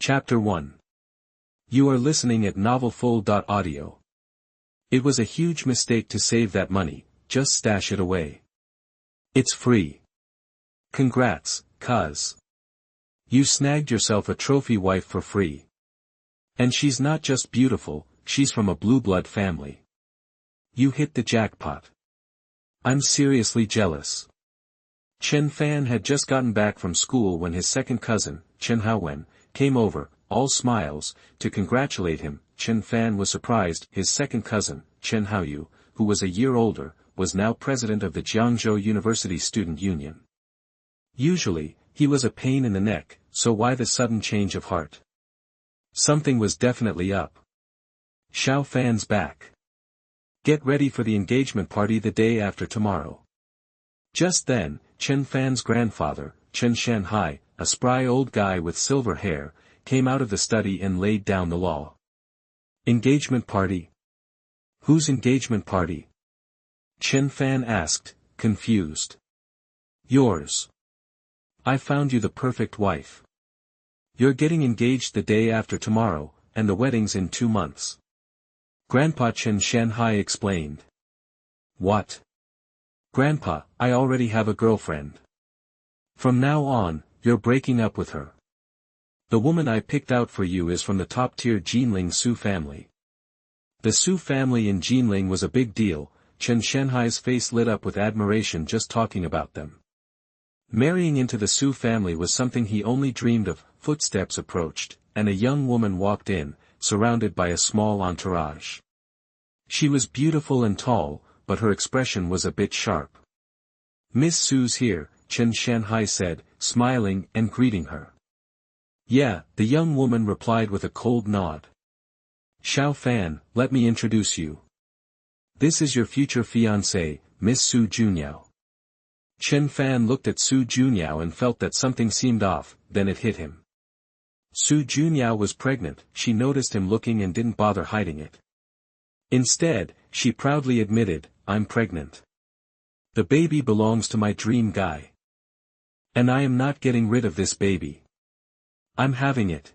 Chapter 1. You are listening at novelfull.audio. It was a huge mistake to save that money, just stash it away. It's free. Congrats, cuz. You snagged yourself a trophy wife for free. And she's not just beautiful, she's from a blue blood family. You hit the jackpot. I'm seriously jealous. Chen Fan had just gotten back from school when his second cousin, Chen Fan, came over, all smiles, to congratulate him. Chen Fan was surprised. His second cousin, Chen Haoyu, who was a year older, was now president of the Jiangzhou University Student Union. Usually, he was a pain in the neck, so why the sudden change of heart? Something was definitely up. Xiao Fan's back. Get ready for the engagement party the day after tomorrow. Just then, Chen Fan's grandfather, Chen Shanhai, a spry old guy with silver hair, came out of the study and laid down the law. Engagement party? Whose engagement party? Chen Fan asked, confused. Yours. I found you the perfect wife. You're getting engaged the day after tomorrow, and the wedding's in 2 months. Grandpa Chen Shanhai explained. What? Grandpa, I already have a girlfriend. From now on, you're breaking up with her. The woman I picked out for you is from the top-tier Jinling Su family. The Su family in Jinling was a big deal. Chen Shanhai's face lit up with admiration just talking about them. Marrying into the Su family was something he only dreamed of. Footsteps approached, and a young woman walked in, surrounded by a small entourage. She was beautiful and tall, but her expression was a bit sharp. Miss Su's here, Chen Shanhai said, smiling and greeting her. Yeah, the young woman replied with a cold nod. Xiao Fan, let me introduce you. This is your future fiancée, Miss Su Junyao. Chen Fan looked at Su Junyao and felt that something seemed off, then it hit him. Su Junyao was pregnant. She noticed him looking and didn't bother hiding it. Instead, she proudly admitted, I'm pregnant. The baby belongs to my dream guy. And I am not getting rid of this baby. I'm having it.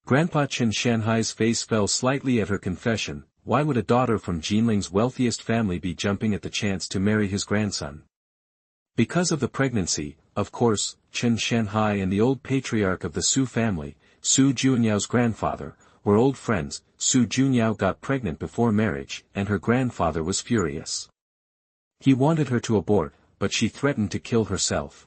Grandpa Chen Shanhai's face fell slightly at her confession. Why would a daughter from Jinling's wealthiest family be jumping at the chance to marry his grandson? Because of the pregnancy, of course. Chen Shanhai and the old patriarch of the Su family, Su Junyao's grandfather, were old friends. Su Junyao got pregnant before marriage, and her grandfather was furious. He wanted her to abort, but she threatened to kill herself.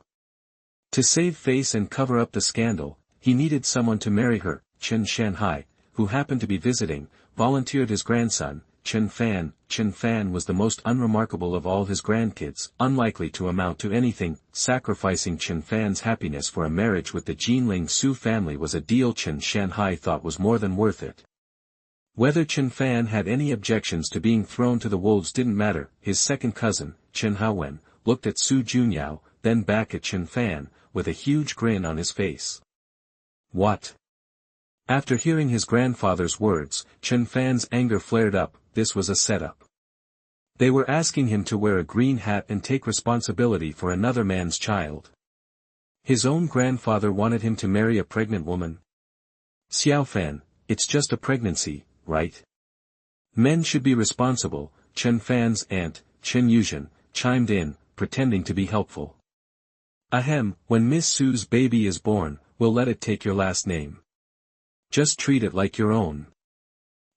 To save face and cover up the scandal, he needed someone to marry her. Chen Shanhai, who happened to be visiting, volunteered his grandson, Chen Fan. Chen Fan was the most unremarkable of all his grandkids, unlikely to amount to anything. Sacrificing Chen Fan's happiness for a marriage with the Jinling Su family was a deal Chen Shanhai thought was more than worth it. Whether Chen Fan had any objections to being thrown to the wolves didn't matter. His second cousin, Chen Haowen, looked at Su Junyao, then back at Chen Fan, with a huge grin on his face. What? After hearing his grandfather's words, Chen Fan's anger flared up. This was a setup. They were asking him to wear a green hat and take responsibility for another man's child. His own grandfather wanted him to marry a pregnant woman. Xiao Fan, it's just a pregnancy, right? Men should be responsible. Chen Fan's aunt, Chen Yuzhen, chimed in, pretending to be helpful. Ahem, when Miss Su's baby is born, we'll let it take your last name. Just treat it like your own.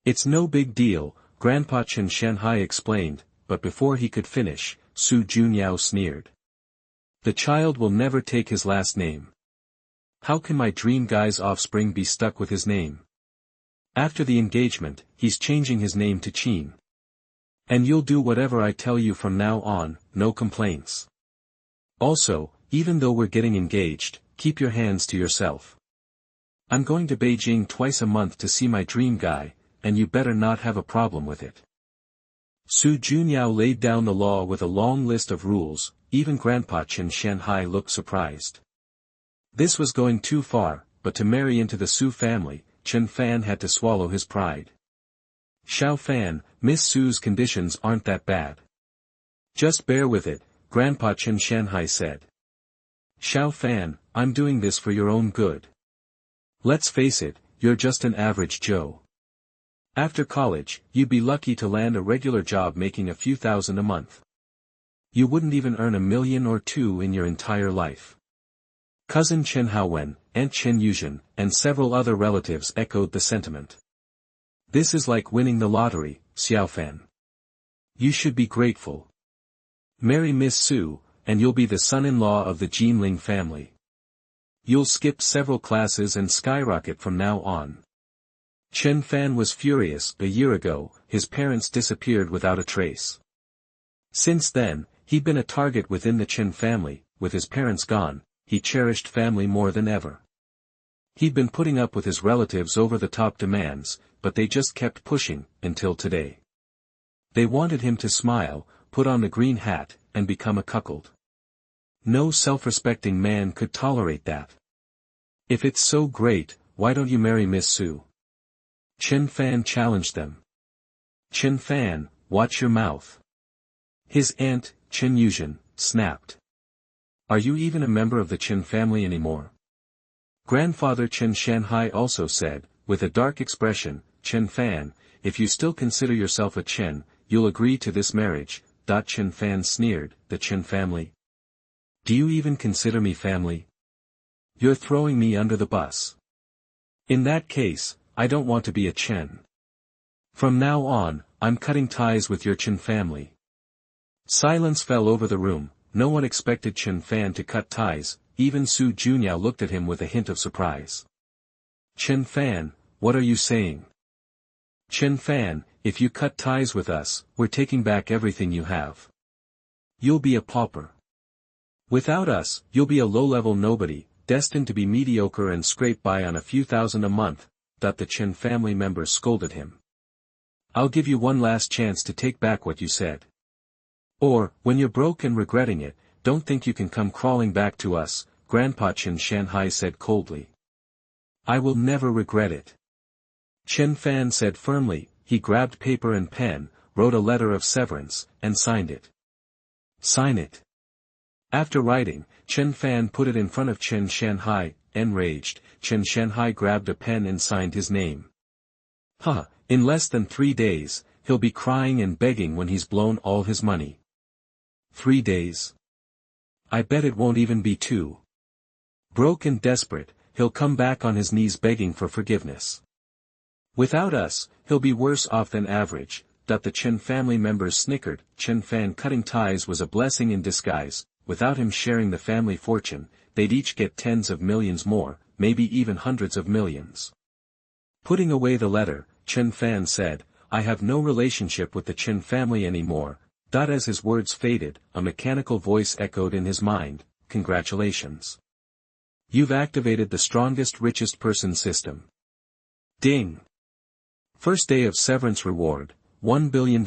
It's no big deal, Grandpa Chen Shanhai explained, but before he could finish, Su Junyao sneered. The child will never take his last name. How can my dream guy's offspring be stuck with his name? After the engagement, he's changing his name to Qin. And you'll do whatever I tell you from now on, no complaints. Also, even though we're getting engaged, keep your hands to yourself. I'm going to Beijing twice a month to see my dream guy, and you better not have a problem with it. Su Junyao laid down the law with a long list of rules. Even Grandpa Chen Shanhai looked surprised. This was going too far, but to marry into the Su family, Chen Fan had to swallow his pride. Xiao Fan, Miss Su's conditions aren't that bad. Just bear with it, Grandpa Chen Shanhai said. Xiao Fan, I'm doing this for your own good. Let's face it, you're just an average Joe. After college, you'd be lucky to land a regular job making a few thousand a month. You wouldn't even earn $1 million or $2 million in your entire life. Cousin Chen Fan, Aunt Chen Yun, and several other relatives echoed the sentiment. This is like winning the lottery, Xiao Fan. You should be grateful. Marry Miss Su, and you'll be the son-in-law of the Jinling family. You'll skip several classes and skyrocket from now on. Chen Fan was furious. A year ago, his parents disappeared without a trace. Since then, he'd been a target within the Chen family. With his parents gone, he cherished family more than ever. He'd been putting up with his relatives' over-the-top demands, but they just kept pushing, until today. They wanted him to smile, put on the green hat, and become a cuckold. No self-respecting man could tolerate that. If it's so great, why don't you marry Miss Su? Chen Fan challenged them. Chen Fan, watch your mouth. His aunt, Chen Yun, snapped. Are you even a member of the Chen family anymore? Grandfather Chen Shanhai also said, with a dark expression, Chen Fan, if you still consider yourself a Chen, you'll agree to this marriage. Chen Fan sneered, the Chen family? Do you even consider me family? You're throwing me under the bus. In that case, I don't want to be a Chen. From now on, I'm cutting ties with your Chen family. Silence fell over the room. No one expected Chen Fan to cut ties. Even Su Junyao looked at him with a hint of surprise. Chen Fan, what are you saying? Chen Fan, if you cut ties with us, we're taking back everything you have. You'll be a pauper. Without us, you'll be a low-level nobody, destined to be mediocre and scrape by on a few thousand a month. The Chen family members scolded him. I'll give you one last chance to take back what you said. Or, when you're broke and regretting it, don't think you can come crawling back to us, Grandpa Chen Shanhai said coldly. I will never regret it. Chen Fan said firmly. He grabbed paper and pen, wrote a letter of severance, and signed it. Sign it. After writing, Chen Fan put it in front of Chen Shanhai. Enraged, Chen Shanhai grabbed a pen and signed his name. In less than 3 days, he'll be crying and begging when he's blown all his money. 3 days? I bet it won't even be 2. Broke and desperate, he'll come back on his knees begging for forgiveness. Without us, he'll be worse off than average. The Chen family members snickered. Chen Fan cutting ties was a blessing in disguise. Without him sharing the family fortune, they'd each get tens of millions more, maybe even hundreds of millions. Putting away the letter, Chen Fan said, I have no relationship with the Chen family anymore. As his words faded, a mechanical voice echoed in his mind, congratulations. You've activated the strongest richest person system. Ding. First day of severance reward, $1 billion.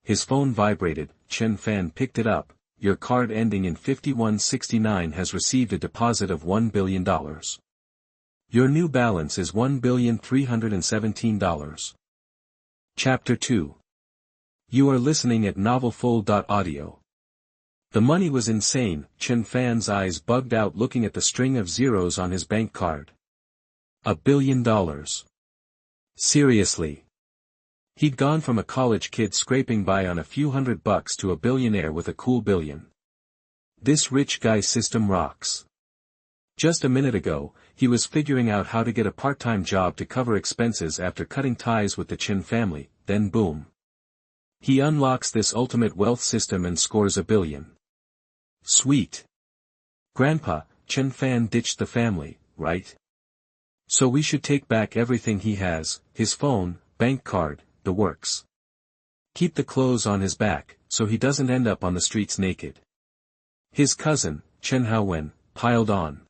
His phone vibrated. Chen Fan picked it up. Your card ending in 5169 has received a deposit of $1 billion. Your new balance is $1,317. Chapter 2. You are listening at novelfull.audio. The money was insane. Chen Fan's eyes bugged out looking at the string of zeros on his bank card. $1 billion. Seriously. He'd gone from a college kid scraping by on a few $100 to a billionaire with a cool billion. This rich guy system rocks. Just a minute ago, he was figuring out how to get a part-time job to cover expenses after cutting ties with the Chen family, then boom. He unlocks this ultimate wealth system and scores $1 billion. Sweet. Grandpa, Chen Fan ditched the family, right? So we should take back everything he has, his phone, bank card, the works. Keep the clothes on his back, so he doesn't end up on the streets naked. His cousin, Chen Fan, piled on.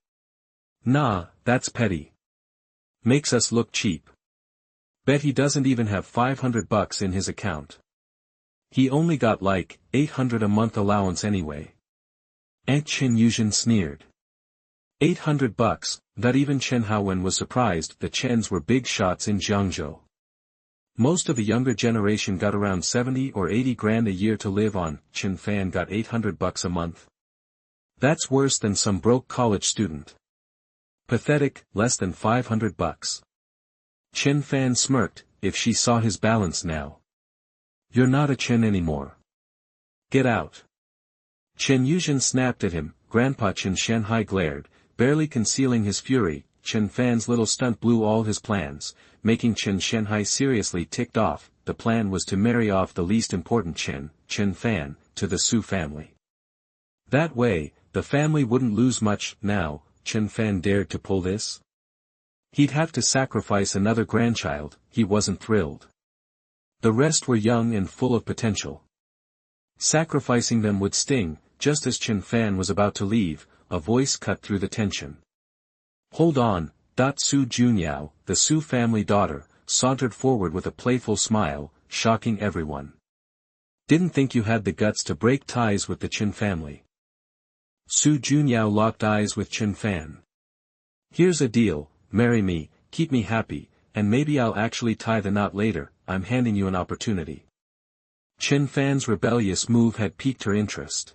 Nah, that's petty. Makes us look cheap. Bet he doesn't even have $500 in his account. He only got like, $800 a month allowance anyway. Aunt Chen Yun sneered. $800, that even Chen Fan was surprised. The Chens were big shots in Jiangzhou. Most of the younger generation got around 70 or 80 grand a year to live on. Chen Fan got $800 a month. That's worse than some broke college student. Pathetic, less than $500. Chen Fan smirked, if she saw his balance now. You're not a Chen anymore. Get out. Chen Yuzhen snapped at him. Grandpa Chen Shanhai glared, barely concealing his fury. Chen Fan's little stunt blew all his plans, making Chen Shanhai seriously ticked off. The plan was to marry off the least important Chen Fan, to the Su family. That way, the family wouldn't lose much. Now, Chen Fan dared to pull this? He'd have to sacrifice another grandchild. He wasn't thrilled. The rest were young and full of potential. Sacrificing them would sting. Just as Chen Fan was about to leave, a voice cut through the tension. Hold on. Su Junyao, the Su family daughter, sauntered forward with a playful smile, shocking everyone. Didn't think you had the guts to break ties with the Chen family. Su Junyao locked eyes with Chen Fan. Here's a deal, marry me, keep me happy, and maybe I'll actually tie the knot later. I'm handing you an opportunity. Chen Fan's rebellious move had piqued her interest.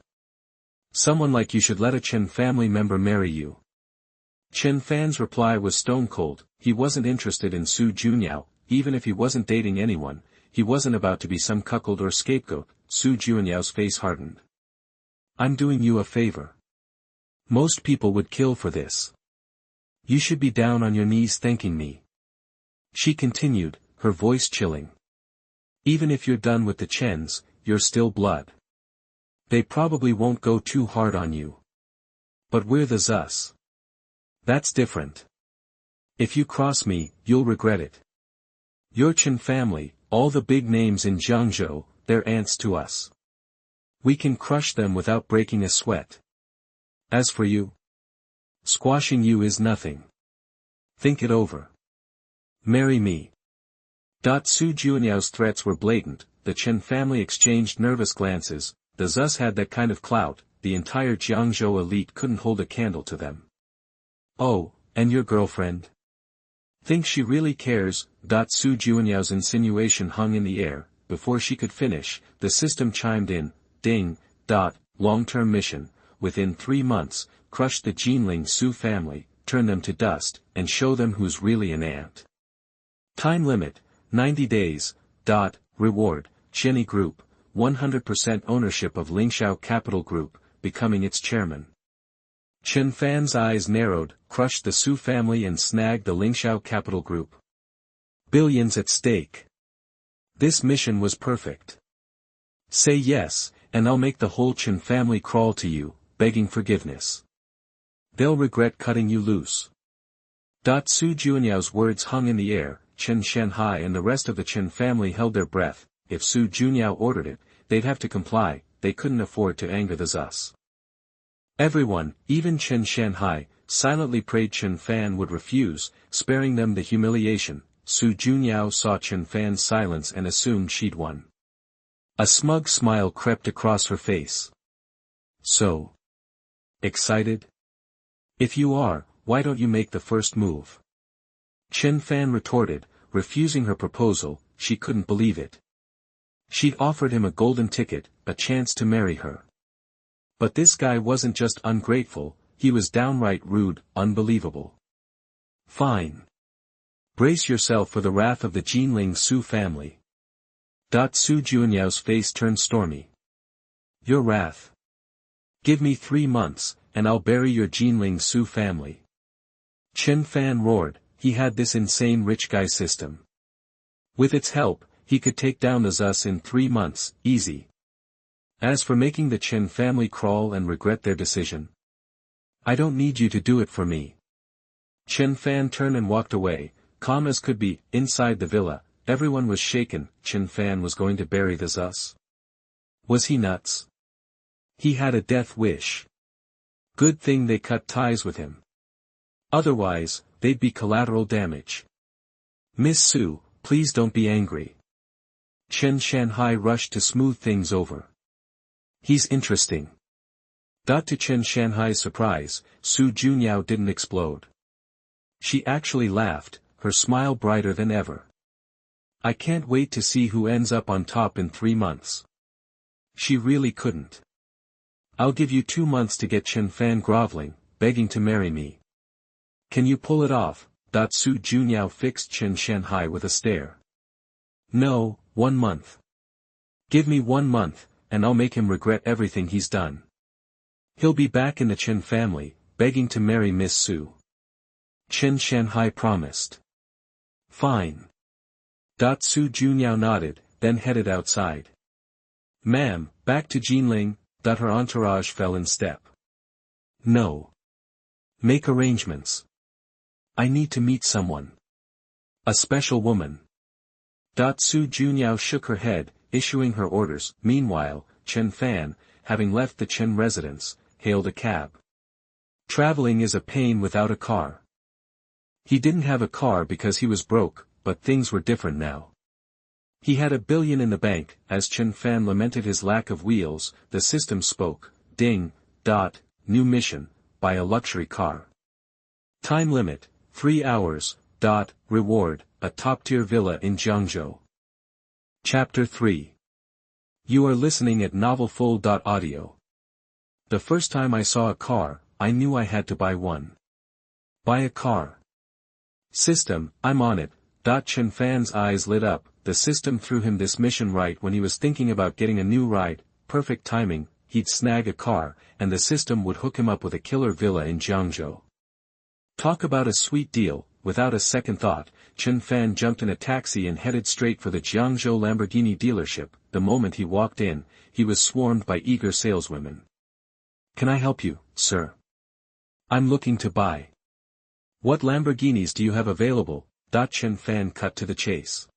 Someone like you should let a Chen family member marry you. Chen Fan's reply was stone cold. He wasn't interested in Su Junyao, even if he wasn't dating anyone. He wasn't about to be some cuckold or scapegoat. Su Junyao's face hardened. I'm doing you a favor. Most people would kill for this. You should be down on your knees thanking me. She continued, her voice chilling. Even if you're done with the Chens, you're still blood. They probably won't go too hard on you. But we're the Zus. That's different. If you cross me, you'll regret it. Your Chen family, all the big names in Jiangzhou, they're ants to us. We can crush them without breaking a sweat. As for you, squashing you is nothing. Think it over. Marry me. Su Junyao's threats were blatant. The Chen family exchanged nervous glances. The Zus had that kind of clout, the entire Jiangzhou elite couldn't hold a candle to them. Oh, and your girlfriend? Think she really cares? Su Junyao's insinuation hung in the air. Before she could finish, the system chimed in. Ding. Long-term mission. Within 3 months, crush the Jinling Su family, turn them to dust, and show them who's really an ant. Time limit, 90 days. Reward, Cheney Group, 100% ownership of Lingxiao Capital Group, becoming its chairman. Chen Fan's eyes narrowed, crushed the Su family and snagged the Lingxiao Capital Group. Billions at stake. This mission was perfect. Say yes, and I'll make the whole Chen family crawl to you, begging forgiveness. They'll regret cutting you loose. Su Junyao's words hung in the air. Chen Shanhai and the rest of the Chen family held their breath. If Su Junyao ordered it, they'd have to comply. They couldn't afford to anger the Zus. Everyone, even Chen Shanhai, silently prayed Chen Fan would refuse, sparing them the humiliation. Su Junyao saw Chen Fan's silence and assumed she'd won. A smug smile crept across her face. So excited? If you are, why don't you make the first move? Chen Fan retorted, refusing her proposal. She couldn't believe it. She'd offered him a golden ticket, a chance to marry her. But this guy wasn't just ungrateful, he was downright rude, unbelievable. Fine. Brace yourself for the wrath of the Jinling Su family. Su Junyao's face turned stormy. Your wrath? Give me 3 months, and I'll bury your Jinling Su family. Chen Fan roared. He had this insane rich guy system. With its help, he could take down the Zus in 3 months, easy. As for making the Chen family crawl and regret their decision, I don't need you to do it for me. Chen Fan turned and walked away, calm as could be. Inside the villa, everyone was shaken. Chen Fan was going to bury the Zus. Was he nuts? He had a death wish. Good thing they cut ties with him. Otherwise, they'd be collateral damage. Miss Su, please don't be angry. Chen Shanhai rushed to smooth things over. He's interesting. To Chen Shanhai's surprise, Su Junyao didn't explode. She actually laughed, her smile brighter than ever. I can't wait to see who ends up on top in 3 months. She really couldn't. I'll give you 2 months to get Chen Fan groveling, begging to marry me. Can you pull it off? Su Junyao fixed Chen Shanhai with a stare. No, 1 month. Give me 1 month, and I'll make him regret everything he's done. He'll be back in the Chen family, begging to marry Miss Su. Chen Shanhai promised. Fine. Su Junyao nodded, then headed outside. Ma'am, back to Jinling. Her entourage fell in step. No. Make arrangements. I need to meet someone. A special woman. Su Junyao shook her head, issuing her orders. Meanwhile, Chen Fan, having left the Chen residence, hailed a cab. Traveling is a pain without a car. He didn't have a car because he was broke, but things were different now. He had $1 billion in the bank. As Chen Fan lamented his lack of wheels, the system spoke. Ding. New mission. Buy a luxury car. Time limit, 3 hours. Reward, a top-tier villa in Jiangzhou. Chapter 3. You are listening at novelfull.audio. The first time I saw a car, I knew I had to buy one. Buy a car. System, I'm on it. Chen Fan's eyes lit up. The system threw him this mission right when he was thinking about getting a new ride. Perfect timing, he'd snag a car, and the system would hook him up with a killer villa in Jiangzhou. Talk about a sweet deal. Without a second thought, Chen Fan jumped in a taxi and headed straight for the Jiangzhou Lamborghini dealership. The moment he walked in, he was swarmed by eager saleswomen. Can I help you, sir? I'm looking to buy. What Lamborghinis do you have available? Chen Fan cut to the chase.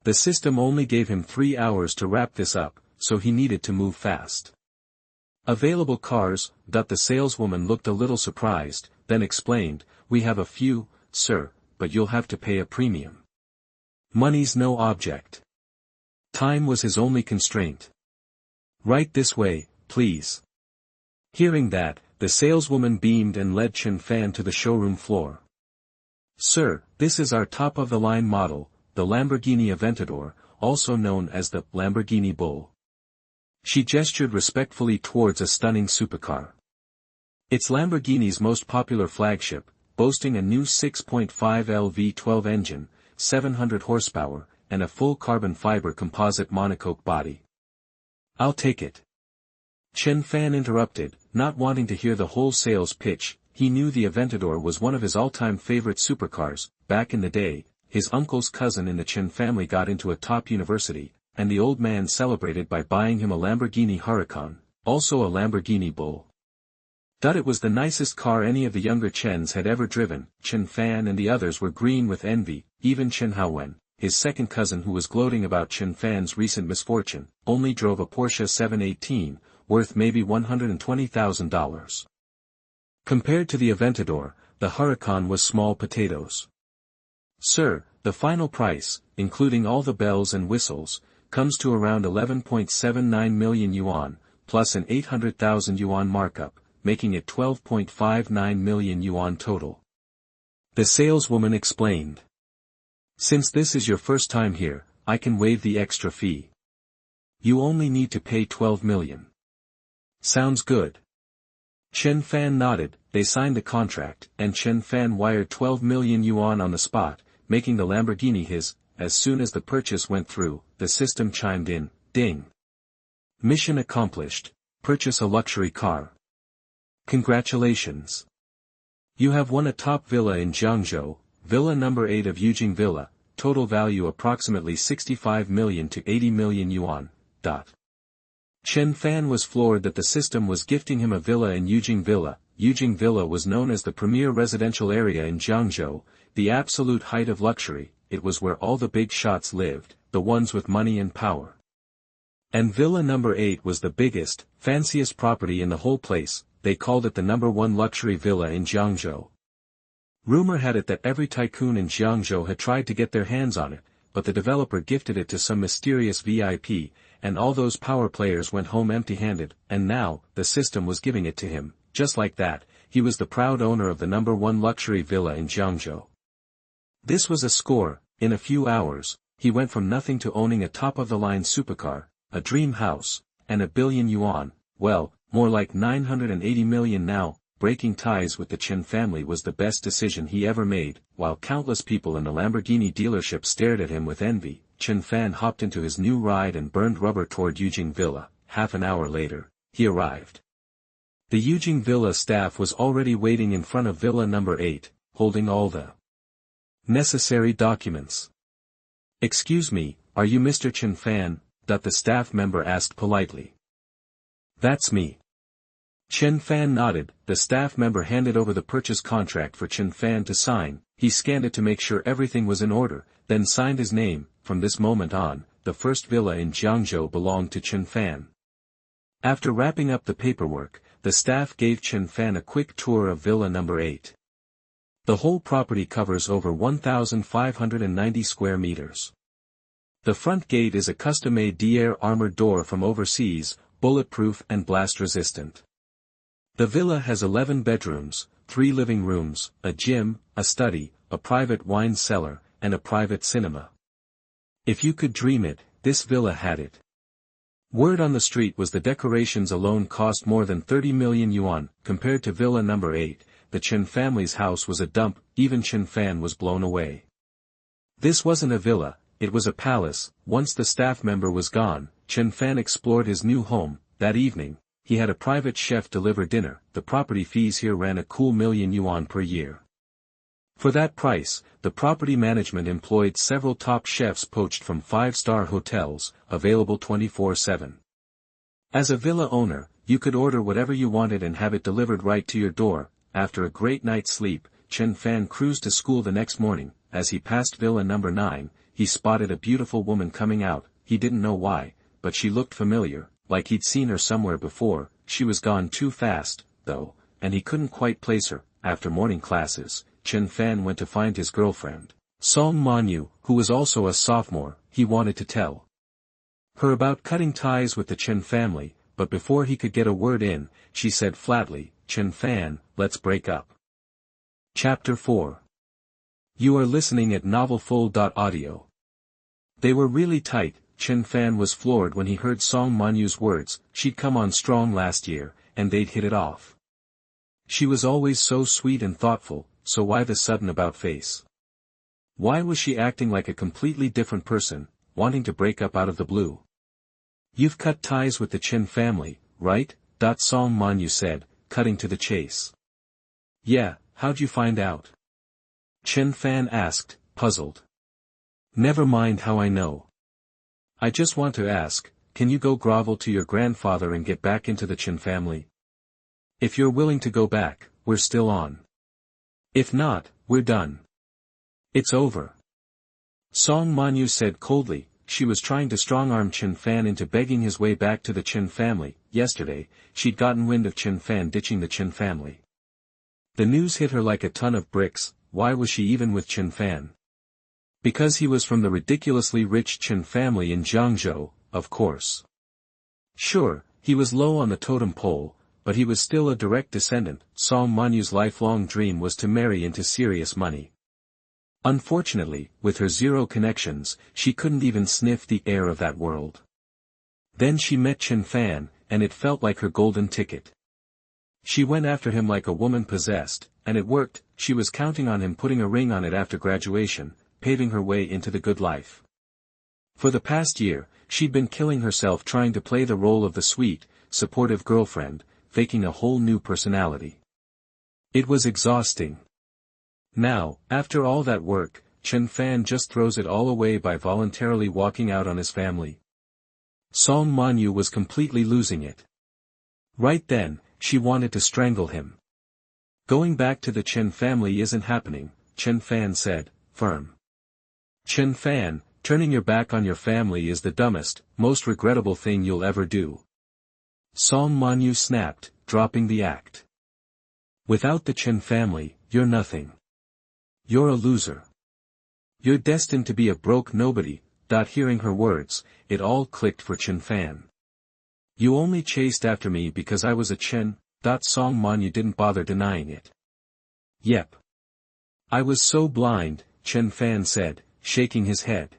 The system only gave him 3 hours to wrap this up, so he needed to move fast. Available cars. The saleswoman looked a little surprised, then explained, we have a few, sir, but you'll have to pay a premium. Money's no object. Time was his only constraint. Right this way, please. Hearing that, the saleswoman beamed and led Chen Fan to the showroom floor. Sir, this is our top-of-the-line model, the Lamborghini Aventador, also known as the Lamborghini Bull. She gestured respectfully towards a stunning supercar. It's Lamborghini's most popular flagship, boasting a new 6.5 LV12 engine, 700 horsepower, and a full carbon fiber composite monocoque body. I'll take it. Chen Fan interrupted, not wanting to hear the whole sales pitch. He knew the Aventador was one of his all-time favorite supercars. Back in the day, his uncle's cousin in the Chen family got into a top university, and the old man celebrated by buying him a Lamborghini Huracan, also a Lamborghini Bull. It was the nicest car any of the younger Chens had ever driven. Chen Fan and the others were green with envy. Even Chen Haowen, his second cousin who was gloating about Chen Fan's recent misfortune, only drove a Porsche 718, worth maybe $120,000. Compared to the Aventador, the Huracan was small potatoes. Sir, the final price, including all the bells and whistles, comes to around 11.79 million yuan, plus an 800,000 yuan markup, making it 12.59 million yuan total. The saleswoman explained. Since this is your first time here, I can waive the extra fee. You only need to pay 12 million. Sounds good. Chen Fan nodded. They signed the contract, and Chen Fan wired 12 million yuan on the spot, making the Lamborghini his. As soon as the purchase went through, the system chimed in, ding. Mission accomplished. Purchase a luxury car. Congratulations. You have won a top villa in Jiangzhou, Villa number 8 of Yujing Villa, total value approximately 65 million to 80 million yuan. Chen Fan was floored that the system was gifting him a villa in Yujing Villa. Yujing Villa was known as the premier residential area in Jiangzhou, the absolute height of luxury. It was where all the big shots lived, the ones with money and power. And Villa number 8 was the biggest, fanciest property in the whole place. They called it the number 1 luxury villa in Jiangzhou. Rumor had it that every tycoon in Jiangzhou had tried to get their hands on it, but the developer gifted it to some mysterious VIP, and all those power players went home empty-handed, and now, the system was giving it to him. Just like that, he was the proud owner of the number 1 luxury villa in Jiangzhou. This was a score. In a few hours, he went from nothing to owning a top-of-the-line supercar, a dream house, and 1 billion yuan, well, more like 980 million now. breaking ties with the Chen family was the best decision he ever made. While countless people in the Lamborghini dealership stared at him with envy, Chen Fan hopped into his new ride and burned rubber toward Yujing Villa. Half an hour later, he arrived. The Yujing Villa staff was already waiting in front of Villa number 8, holding all the necessary documents. "Excuse me, are you Mr. Chen Fan?" the staff member asked politely. "That's me." Chen Fan nodded. The staff member handed over the purchase contract for Chen Fan to sign. He scanned it to make sure everything was in order, then signed his name. From this moment on, the first villa in Jiangzhou belonged to Chen Fan. After wrapping up the paperwork, the staff gave Chen Fan a quick tour of villa number 8. The whole property covers over 1,590 square meters. The front gate is a custom-made DR armored door from overseas, bulletproof and blast-resistant. The villa has 11 bedrooms, 3 living rooms, a gym, a study, a private wine cellar, and a private cinema. If you could dream it, this villa had it. Word on the street was the decorations alone cost more than 30 million yuan. Compared to villa number 8, the Chen family's house was a dump. Even Chen Fan was blown away. This wasn't a villa, it was a palace. Once the staff member was gone, Chen Fan explored his new home. That evening, he had a private chef deliver dinner. The property fees here ran a cool million yuan per year. For that price, the property management employed several top chefs poached from 5-star hotels, available 24/7. As a villa owner, you could order whatever you wanted and have it delivered right to your door. After a great night's sleep, Chen Fan cruised to school the next morning. As he passed villa number 9, he spotted a beautiful woman coming out. He didn't know why, but she looked familiar, like he'd seen her somewhere before. She was gone too fast, though, and he couldn't quite place her. After morning classes, Chen Fan went to find his girlfriend, Song Manyu, who was also a sophomore. He wanted to tell her about cutting ties with the Chen family, but before he could get a word in, she said flatly, "Chen Fan, let's break up." Chapter 4. You are listening at novelfull.audio. They were really tight. Chen Fan was floored when he heard Song Manyu's words. She'd come on strong last year, and they'd hit it off. She was always so sweet and thoughtful, so why the sudden about-face? Why was she acting like a completely different person, wanting to break up out of the blue? "You've cut ties with the Chen family, right?" Song Manyu said, cutting to the chase. "Yeah, how'd you find out?" Chen Fan asked, puzzled. "Never mind how I know. I just want to ask, can you go grovel to your grandfather and get back into the Chen family? If you're willing to go back, we're still on. If not, we're done. It's over." Song Manyu said coldly. She was trying to strong-arm Chen Fan into begging his way back to the Chen family. Yesterday, she'd gotten wind of Chen Fan ditching the Chen family. The news hit her like a ton of bricks. Why was she even with Chen Fan? Because he was from the ridiculously rich Chen family in Jiangzhou, of course. Sure, he was low on the totem pole, but he was still a direct descendant. Song Manyu's lifelong dream was to marry into serious money. Unfortunately, with her zero connections, she couldn't even sniff the air of that world. Then she met Chen Fan, and it felt like her golden ticket. She went after him like a woman possessed, and it worked. She was counting on him putting a ring on it after graduation, paving her way into the good life. For the past year, she'd been killing herself trying to play the role of the sweet, supportive girlfriend, faking a whole new personality. It was exhausting. Now, after all that work, Chen Fan just throws it all away by voluntarily walking out on his family. Song Manyu was completely losing it. Right then, she wanted to strangle him. "Going back to the Chen family isn't happening," Chen Fan said, firm. "Chen Fan, turning your back on your family is the dumbest, most regrettable thing you'll ever do." Song Manyu snapped, dropping the act. "Without the Chen family, you're nothing. You're a loser. You're destined to be a broke nobody." Hearing her words, it all clicked for Chen Fan. "You only chased after me because I was a Chen." Song Manyu didn't bother denying it. "Yep. I was so blind," Chen Fan said, shaking his head.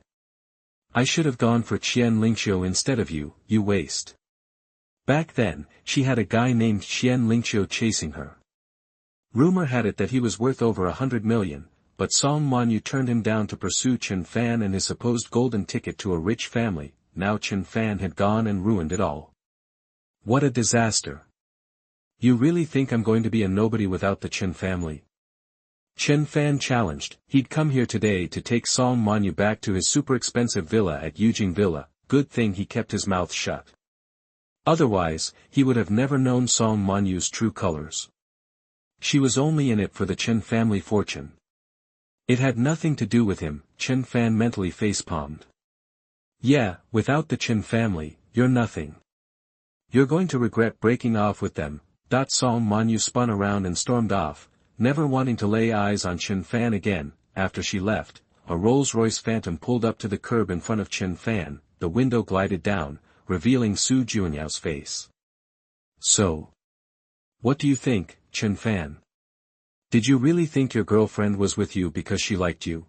"I should have gone for Qian Lingxiu instead of you, you waste." Back then, she had a guy named Qian Lingxiu chasing her. Rumor had it that he was worth over 100 million, but Song Manyu turned him down to pursue Chen Fan and his supposed golden ticket to a rich family. Now Chen Fan had gone and ruined it all. What a disaster. You really think I'm going to be a nobody without the Chen family? Chen Fan challenged. He'd come here today to take Song Manyu back to his super expensive villa at Yujing Villa. Good thing he kept his mouth shut. Otherwise, he would have never known Song Manyu's true colors. She was only in it for the Chen family fortune. It had nothing to do with him. Chen Fan mentally facepalmed. Yeah, without the Chen family, you're nothing. You're going to regret breaking off with them. Song Manyu spun around and stormed off, never wanting to lay eyes on Chen Fan again. After she left, a Rolls-Royce Phantom pulled up to the curb in front of Chen Fan. The window glided down, revealing Su Junyao's face. So, what do you think, Chen Fan? Did you really think your girlfriend was with you because she liked you?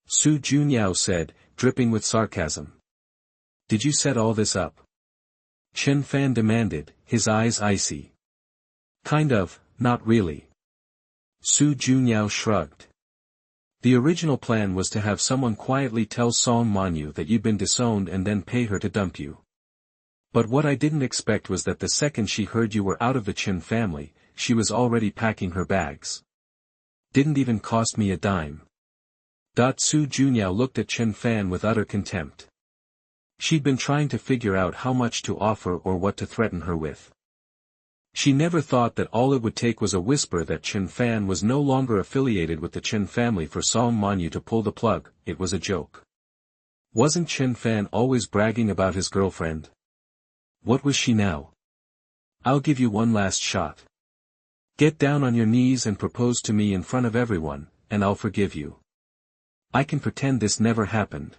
Su Junyao said, dripping with sarcasm. Did you set all this up? Chen Fan demanded, his eyes icy. Kind of, not really. Su Junyao shrugged. The original plan was to have someone quietly tell Song Manyu that you'd been disowned and then pay her to dump you. But what I didn't expect was that the second she heard you were out of the Chen family, she was already packing her bags. Didn't even cost me a dime. Su Junyao looked at Chen Fan with utter contempt. She'd been trying to figure out how much to offer or what to threaten her with. She never thought that all it would take was a whisper that Chen Fan was no longer affiliated with the Chen family for Song Manyu to pull the plug. It was a joke. Wasn't Chen Fan always bragging about his girlfriend? What was she now? I'll give you one last shot. Get down on your knees and propose to me in front of everyone, and I'll forgive you. I can pretend this never happened.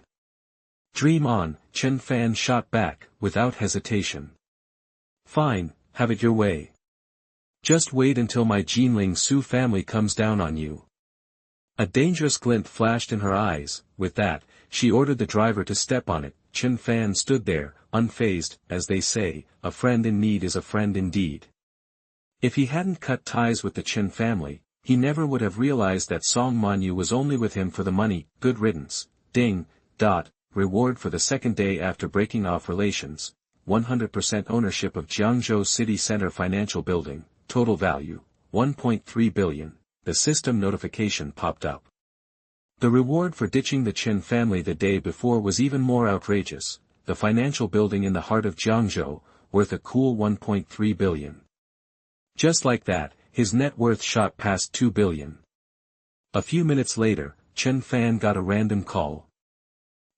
Dream on, Chen Fan shot back, without hesitation. Fine, have it your way. Just wait until my Jinling Su family comes down on you. A dangerous glint flashed in her eyes. With that, she ordered the driver to step on it. Chen Fan stood there, unfazed. As they say, a friend in need is a friend indeed. If he hadn't cut ties with the Chen family, he never would have realized that Song Manyu was only with him for the money. Good riddance. Ding. Reward for the second day after breaking off relations. 100% ownership of Jiangzhou City Center Financial Building. Total value, 1.3 billion. The system notification popped up. The reward for ditching the Chen family the day before was even more outrageous. The financial building in the heart of Jiangzhou, worth a cool 1.3 billion. Just like that, his net worth shot past 2 billion. A few minutes later, Chen Fan got a random call.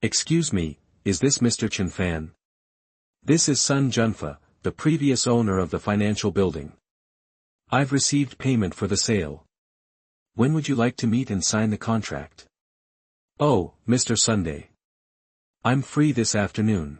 Excuse me, is this Mr. Chen Fan? This is Sun Junfa, the previous owner of the financial building. I've received payment for the sale. When would you like to meet and sign the contract? Oh, Mr. Sunday. I'm free this afternoon.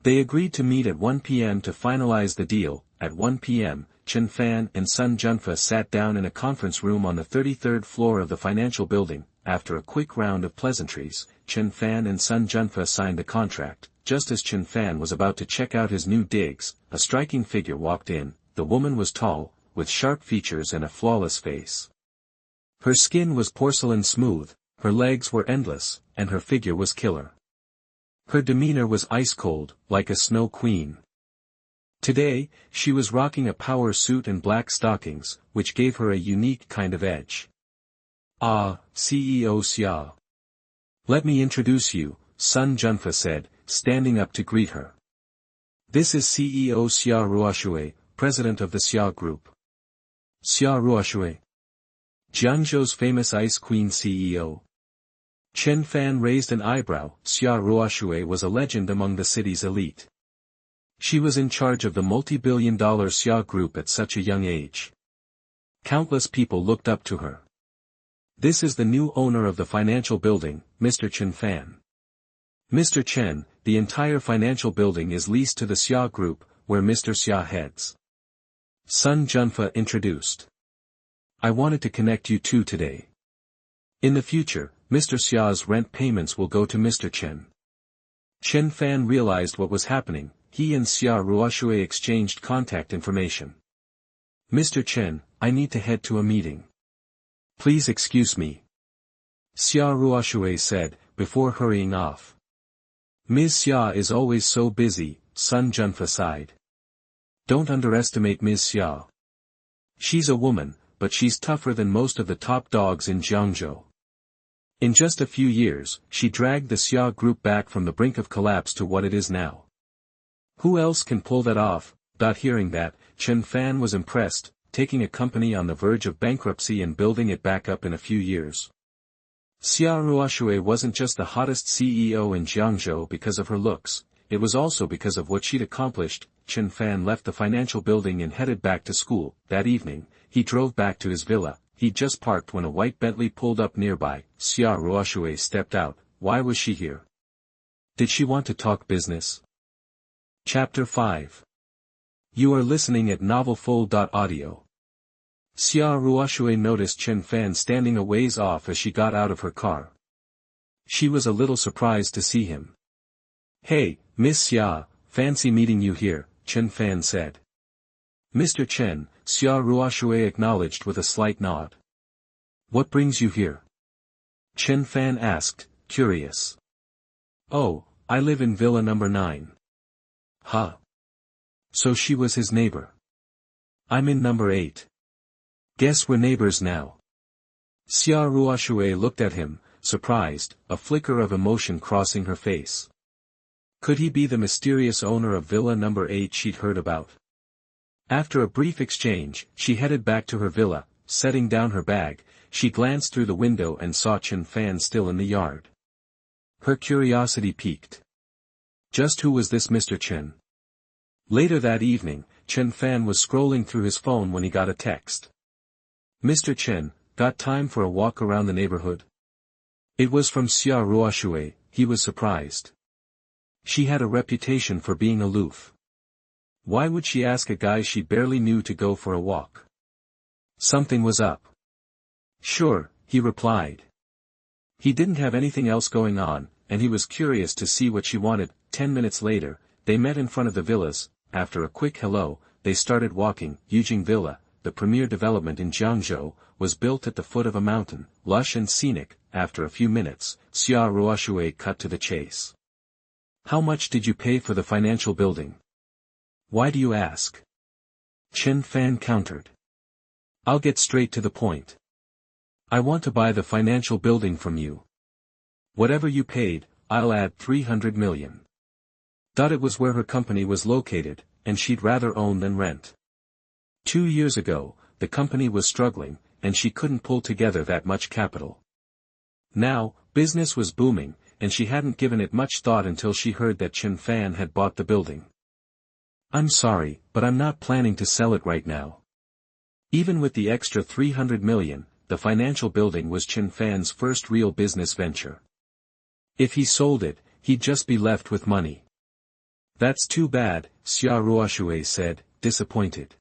They agreed to meet at 1 p.m. to finalize the deal. At 1 p.m., Chen Fan and Sun Junfa sat down in a conference room on the 33rd floor of the financial building. After a quick round of pleasantries, Chen Fan and Sun Junfa signed the contract. Just as Chen Fan was about to check out his new digs, a striking figure walked in. The woman was tall, with sharp features and a flawless face. Her skin was porcelain smooth, her legs were endless, and her figure was killer. Her demeanor was ice-cold, like a snow queen. Today, she was rocking a power suit and black stockings, which gave her a unique kind of edge. Ah, CEO Xia. Let me introduce you, Sun Junfa said, standing up to greet her. This is CEO Xia Ruoshui, president of the Xia Group. Xia Ruoshui. Jiangzhou's famous Ice Queen CEO. Chen Fan raised an eyebrow. Xia Ruoshui was a legend among the city's elite. She was in charge of the multi-billion-dollar Xia Group at such a young age. Countless people looked up to her. This is the new owner of the financial building, Mr. Chen Fan. Mr. Chen, the entire financial building is leased to the Xia Group, where Mr. Xia heads. Sun Junfa introduced. I wanted to connect you two today. In the future, Mr. Xia's rent payments will go to Mr. Chen. Chen Fan realized what was happening. He and Xia Ruoshui exchanged contact information. Mr. Chen, I need to head to a meeting. Please excuse me. Xia Ruoshui said, before hurrying off. Ms. Xia is always so busy, Sun Junfa sighed. Don't underestimate Ms. Xia. She's a woman, but she's tougher than most of the top dogs in Jiangzhou. In just a few years, she dragged the Xia group back from the brink of collapse to what it is now. Who else can pull that off? Hearing that, Chen Fan was impressed, taking a company on the verge of bankruptcy and building it back up in a few years. Xia Ruoshui wasn't just the hottest CEO in Jiangzhou because of her looks, it was also because of what she'd accomplished. Chen Fan left the financial building and headed back to school. That evening, he drove back to his villa. He'd just parked when a white Bentley pulled up nearby. Xia Ruoshui stepped out. Why was she here? Did she want to talk business? Chapter 5. You are listening at novelfull.audio. Xia Ruoshui noticed Chen Fan standing a ways off as she got out of her car. She was a little surprised to see him. Hey, Miss Xia, fancy meeting you here, Chen Fan said. Mr. Chen, Xia Ruoshui acknowledged with a slight nod. What brings you here? Chen Fan asked, curious. Oh, I live in Villa number 9. Huh. So she was his neighbor. I'm in number 8. Guess we're neighbors now. Xia Ruoshui looked at him, surprised, a flicker of emotion crossing her face. Could he be the mysterious owner of Villa number 8 she'd heard about? After a brief exchange, she headed back to her villa. Setting down her bag, she glanced through the window and saw Chen Fan still in the yard. Her curiosity piqued. Just who was this Mr. Chen? Later that evening, Chen Fan was scrolling through his phone when he got a text. Mr. Chen, got time for a walk around the neighborhood? It was from Xia Ruoshui. He was surprised. She had a reputation for being aloof. Why would she ask a guy she barely knew to go for a walk? Something was up. Sure, he replied. He didn't have anything else going on, and he was curious to see what she wanted. 10 minutes later, they met in front of the villas. After a quick hello, they started walking. Yujing Villa, the premier development in Jiangzhou, was built at the foot of a mountain, lush and scenic. After a few minutes, Xia Ruoshui cut to the chase. How much did you pay for the financial building? Why do you ask? Chen Fan countered. I'll get straight to the point. I want to buy the financial building from you. Whatever you paid, I'll add 300 million. It was where her company was located, and she'd rather own than rent. 2 years ago, the company was struggling, and she couldn't pull together that much capital. Now, business was booming, and she hadn't given it much thought until she heard that Chen Fan had bought the building. I'm sorry, but I'm not planning to sell it right now. Even with the extra 300 million, the financial building was Chen Fan's first real business venture. If he sold it, he'd just be left with money. That's too bad, Xia Ruoshui said, disappointed.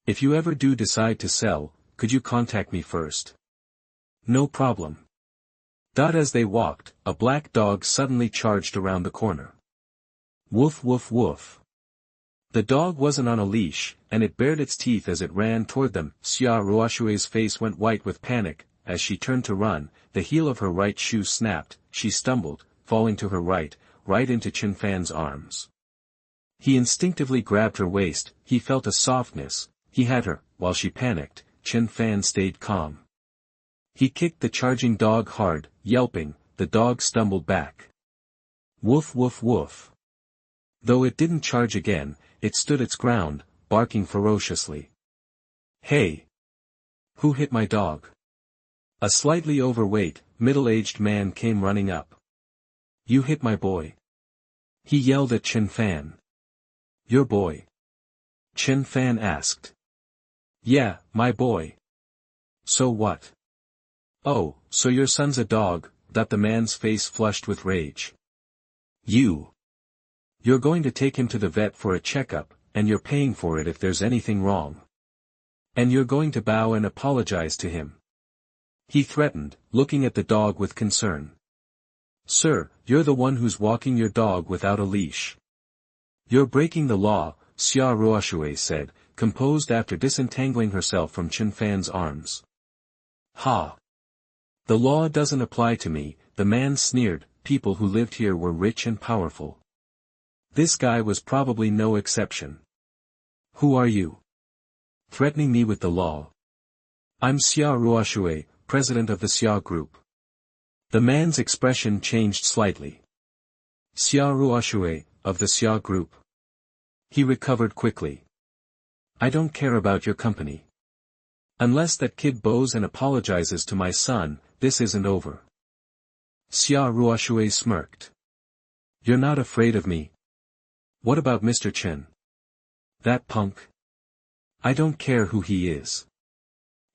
If you ever do decide to sell, could you contact me first? No problem. As they walked, a black dog suddenly charged around the corner. Woof woof woof. The dog wasn't on a leash, and it bared its teeth as it ran toward them. Xia Ruoshui's face went white with panic. As she turned to run, the heel of her right shoe snapped. She stumbled, falling to her right into Chen Fan's arms. He instinctively grabbed her waist. He felt a softness. He had her. While she panicked, Chen Fan stayed calm. He kicked the charging dog hard. Yelping, the dog stumbled back. Woof woof woof. Though it didn't charge again, it stood its ground, barking ferociously. Hey! Who hit my dog? A slightly overweight, middle-aged man came running up. You hit my boy. He yelled at Chen Fan. Your boy? Chen Fan asked. Yeah, my boy. So what? Oh, so your son's a dog. The man's face flushed with rage. You're going to take him to the vet for a checkup, and you're paying for it if there's anything wrong. And you're going to bow and apologize to him. He threatened, looking at the dog with concern. Sir, you're the one who's walking your dog without a leash. You're breaking the law, Xia Ruoshui said, composed after disentangling herself from Chen Fan's arms. Ha! The law doesn't apply to me, the man sneered. People who lived here were rich and powerful. This guy was probably no exception. Who are you? Threatening me with the law. I'm Xia Ruoxue, president of the Xia Group. The man's expression changed slightly. Xia Ruoxue, of the Xia Group. He recovered quickly. I don't care about your company. Unless that kid bows and apologizes to my son, this isn't over. Xia Ruoxue smirked. You're not afraid of me? What about Mr. Chen? That punk? I don't care who he is.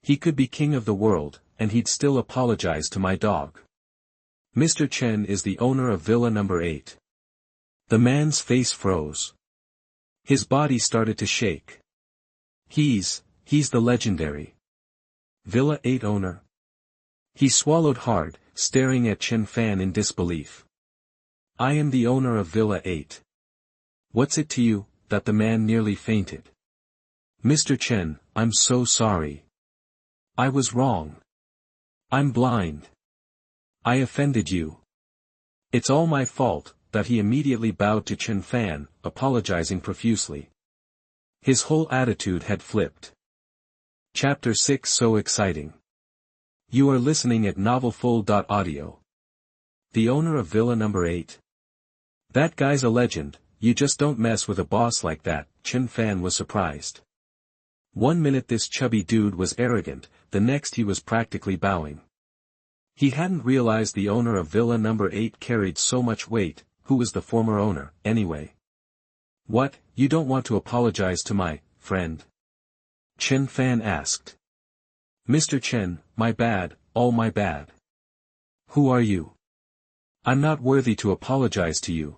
He could be king of the world, and he'd still apologize to my dog. Mr. Chen is the owner of Villa number 8. The man's face froze. His body started to shake. He's the legendary Villa 8 owner. He swallowed hard, staring at Chen Fan in disbelief. I am the owner of Villa 8. What's it to you? That the man nearly fainted. Mr. Chen, I'm so sorry. I was wrong. I'm blind. I offended you. It's all my fault. That he immediately bowed to Chen Fan, apologizing profusely. His whole attitude had flipped. Chapter 6 So exciting. You are listening at novelfull.audio. The owner of Villa number 8. That guy's a legend, you just don't mess with a boss like that. Chen Fan was surprised. 1 minute this chubby dude was arrogant, the next he was practically bowing. He hadn't realized the owner of Villa number 8 carried so much weight. Who was the former owner, anyway? What, you don't want to apologize to my friend? Chen Fan asked. Mr. Chen, my bad, all my bad. Who are you? I'm not worthy to apologize to you.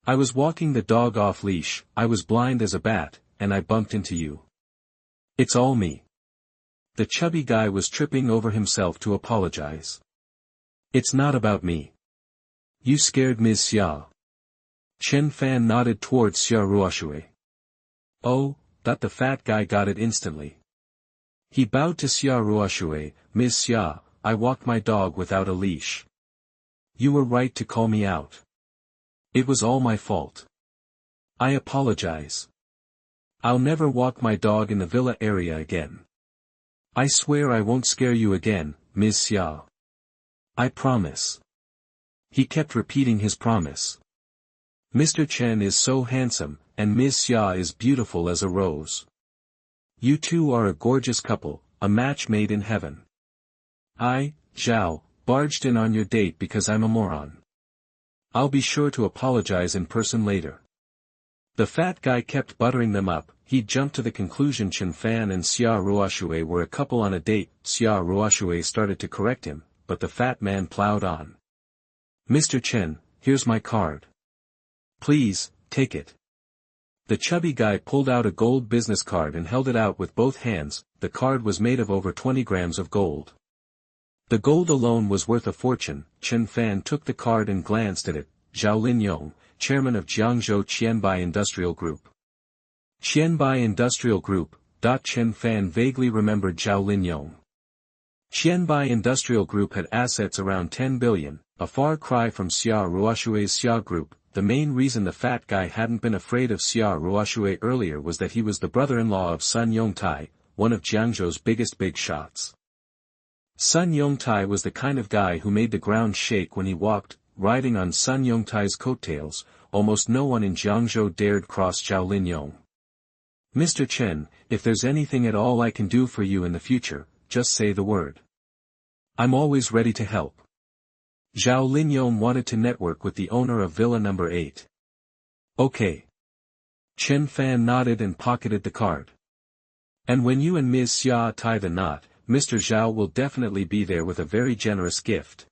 I was walking the dog off leash, I was blind as a bat, and I bumped into you. It's all me. The chubby guy was tripping over himself to apologize. It's not about me. You scared Ms. Xia. Chen Fan nodded towards Xia Ruoxue. Oh, that the fat guy got it instantly. He bowed to Xia Ruoxue. Ms. Xia, I walked my dog without a leash. You were right to call me out. It was all my fault. I apologize. I'll never walk my dog in the villa area again. I swear I won't scare you again, Ms. Xia. I promise. He kept repeating his promise. Mr. Chen is so handsome, and Ms. Xia is beautiful as a rose. You two are a gorgeous couple, a match made in heaven. I, Zhao, barged in on your date because I'm a moron. I'll be sure to apologize in person later. The fat guy kept buttering them up. He jumped to the conclusion Chen Fan and Xia Ruoxue were a couple on a date. Xia Ruoxue started to correct him, but the fat man plowed on. Mr. Chen, here's my card. Please, take it. The chubby guy pulled out a gold business card and held it out with both hands. The card was made of over 20 grams of gold. The gold alone was worth a fortune. Chen Fan took the card and glanced at it. Zhao Lin Yun, chairman of Jiangzhou Qianbai Industrial Group. Qianbai Industrial Group. Chen Fan vaguely remembered Zhao Lin Yun. Qianbai Industrial Group had assets around 10 billion, a far cry from Xia Ruoxue's Xia Group. The main reason the fat guy hadn't been afraid of Xia Ruoxue earlier was that he was the brother-in-law of Sun Yongtai, one of Jiangzhou's biggest big shots. Sun Yongtai was the kind of guy who made the ground shake when he walked, riding on Sun Yongtai's coattails. Almost no one in Jiangzhou dared cross Zhao Lin Yun. Mr. Chen, if there's anything at all I can do for you in the future, just say the word. I'm always ready to help. Zhao Lin Yun wanted to network with the owner of Villa number 8. Okay. Chen Fan nodded and pocketed the card. And when you and Ms. Xia tie the knot, Mr. Zhao will definitely be there with a very generous gift.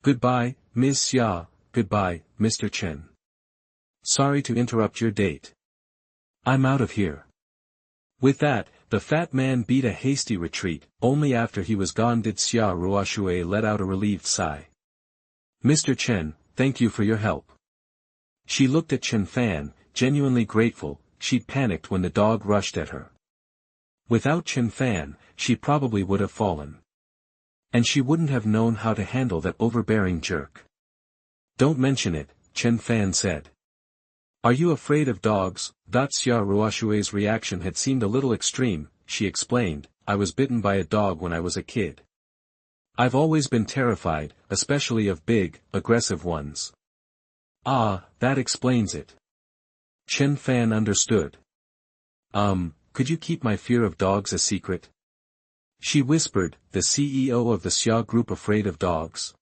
Goodbye, Ms. Xia, goodbye, Mr. Chen. Sorry to interrupt your date. I'm out of here. With that, the fat man beat a hasty retreat. Only after he was gone did Xia Ruoxue let out a relieved sigh. Mr. Chen, thank you for your help. She looked at Chen Fan, genuinely grateful. she'd panicked when the dog rushed at her. Without Chen Fan, she probably would have fallen. And she wouldn't have known how to handle that overbearing jerk. Don't mention it, Chen Fan said. Are you afraid of dogs? Xia Ruoshui's reaction had seemed a little extreme. She explained, I was bitten by a dog when I was a kid. I've always been terrified, especially of big, aggressive ones. Ah, that explains it. Chen Fan understood. Could you keep my fear of dogs a secret? She whispered, the CEO of the Xia group afraid of dogs.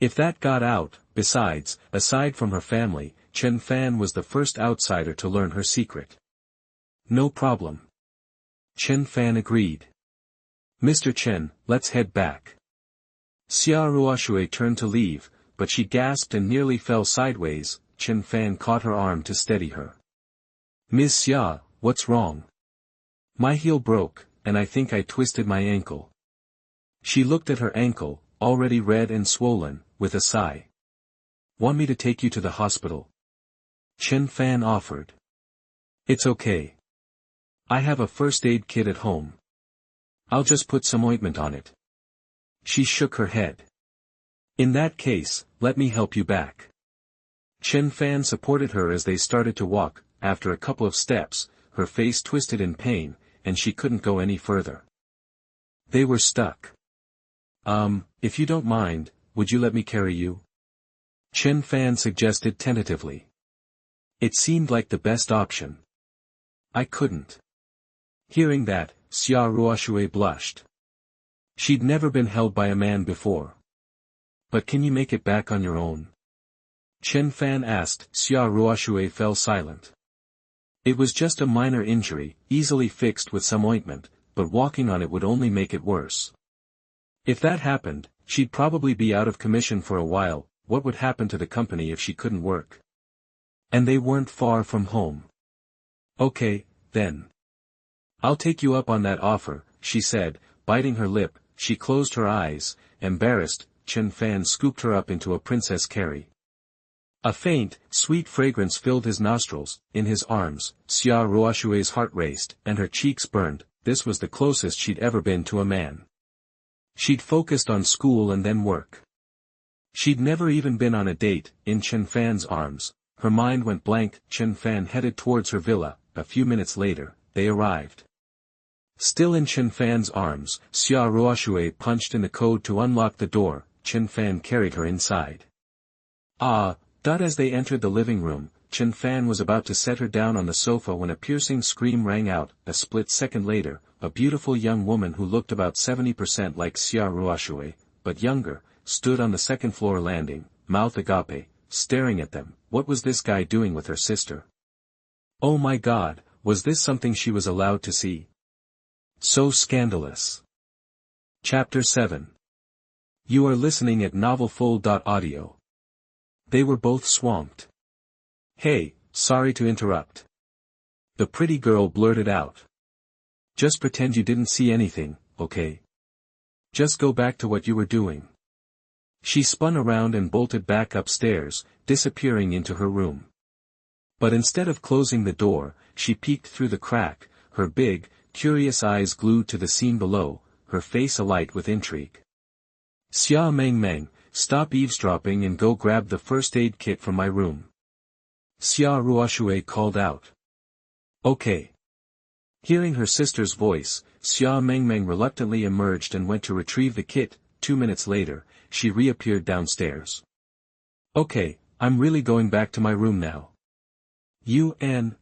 If that got out, besides, aside from her family, Chen Fan was the first outsider to learn her secret. No problem. Chen Fan agreed. Mr. Chen, let's head back. Xia Ruoshui turned to leave, but she gasped and nearly fell sideways. Chen Fan caught her arm to steady her. Ms. Xia, what's wrong? My heel broke, and I think I twisted my ankle. She looked at her ankle, already red and swollen, with a sigh. Want me to take you to the hospital? Chen Fan offered. It's okay. I have a first aid kit at home. I'll just put some ointment on it. She shook her head. In that case, let me help you back. Chen Fan supported her as they started to walk. After a couple of steps, her face twisted in pain, and she couldn't go any further. They were stuck. If you don't mind, would you let me carry you? Chen Fan suggested tentatively. It seemed like the best option. I couldn't. Hearing that, Xia Ruoshui blushed. She'd never been held by a man before. But can you make it back on your own? Chen Fan asked. Xia Ruoshui fell silent. It was just a minor injury, easily fixed with some ointment, but walking on it would only make it worse. If that happened, she'd probably be out of commission for a while. What would happen to the company if she couldn't work? And they weren't far from home. Okay, then. I'll take you up on that offer, she said, biting her lip. She closed her eyes, embarrassed. Chen Fan scooped her up into a princess carry. A faint, sweet fragrance filled his nostrils. In his arms, Xia Ruoshui's heart raced, and her cheeks burned. This was the closest she'd ever been to a man. She'd focused on school and then work. She'd never even been on a date. In Chen Fan's arms, her mind went blank. Chen Fan headed towards her villa. A few minutes later, they arrived. Still in Chen Fan's arms, Xia Ruoshui punched in the code to unlock the door. Chen Fan carried her inside. As they entered the living room, Chen Fan was about to set her down on the sofa when a piercing scream rang out. A split second later, a beautiful young woman who looked about 70% like Xia Ruoshui, but younger, stood on the second-floor landing, mouth agape, staring at them. What was this guy doing with her sister? Oh my God, was this something she was allowed to see? So scandalous. Chapter 7. You are listening at novelfull.audio. They were both swamped. Hey, sorry to interrupt. The pretty girl blurted out. Just pretend you didn't see anything, okay? Just go back to what you were doing. She spun around and bolted back upstairs, disappearing into her room. But instead of closing the door, she peeked through the crack, her big, curious eyes glued to the scene below, her face alight with intrigue. Xia Meng, stop eavesdropping and go grab the first aid kit from my room. Xia Ruoshui called out. Okay. Hearing her sister's voice, Xia Meng reluctantly emerged and went to retrieve the kit. 2 minutes later, she reappeared downstairs. Okay, I'm really going back to my room now. You and,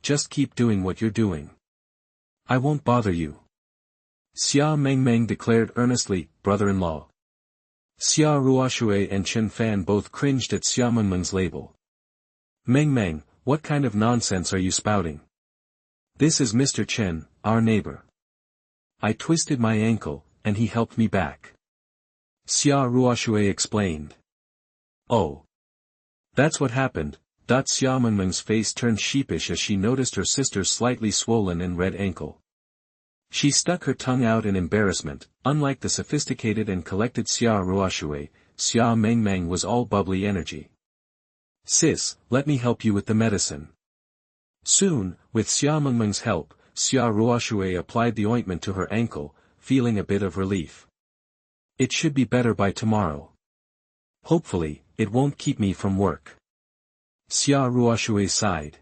just keep doing what you're doing. I won't bother you. Xia Meng declared earnestly. Brother-in-law. Xia Ruoshui and Chen Fan both cringed at Xia Meng's label. Meng, what kind of nonsense are you spouting? This is Mr. Chen, our neighbor. I twisted my ankle, and he helped me back. Xia Ruoshui explained. Oh. That's what happened. Xia Meng's face turned sheepish as she noticed her sister's slightly swollen and red ankle. She stuck her tongue out in embarrassment. Unlike the sophisticated and collected Xia Ruoshui, Xia Meng was all bubbly energy. Sis, let me help you with the medicine. Soon, with Xia Mengmeng's help, Xia Ruoshui applied the ointment to her ankle, feeling a bit of relief. It should be better by tomorrow. Hopefully, it won't keep me from work. Xia Ruoshui sighed.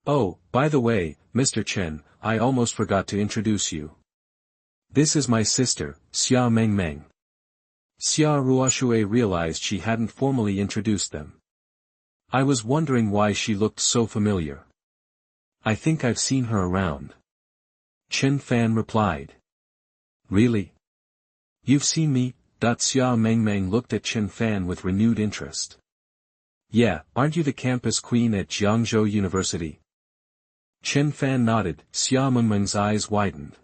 Oh, by the way, Mr. Chen, I almost forgot to introduce you. This is my sister, Xia Mengmeng. Xia Ruoshui realized she hadn't formally introduced them. I was wondering why she looked so familiar. I think I've seen her around. Chen Fan replied. Really? You've seen me? Xia Mengmeng looked at Chen Fan with renewed interest. Yeah, aren't you the campus queen at Jiangzhou University? Chen Fan nodded. Xia Mengmeng's eyes widened.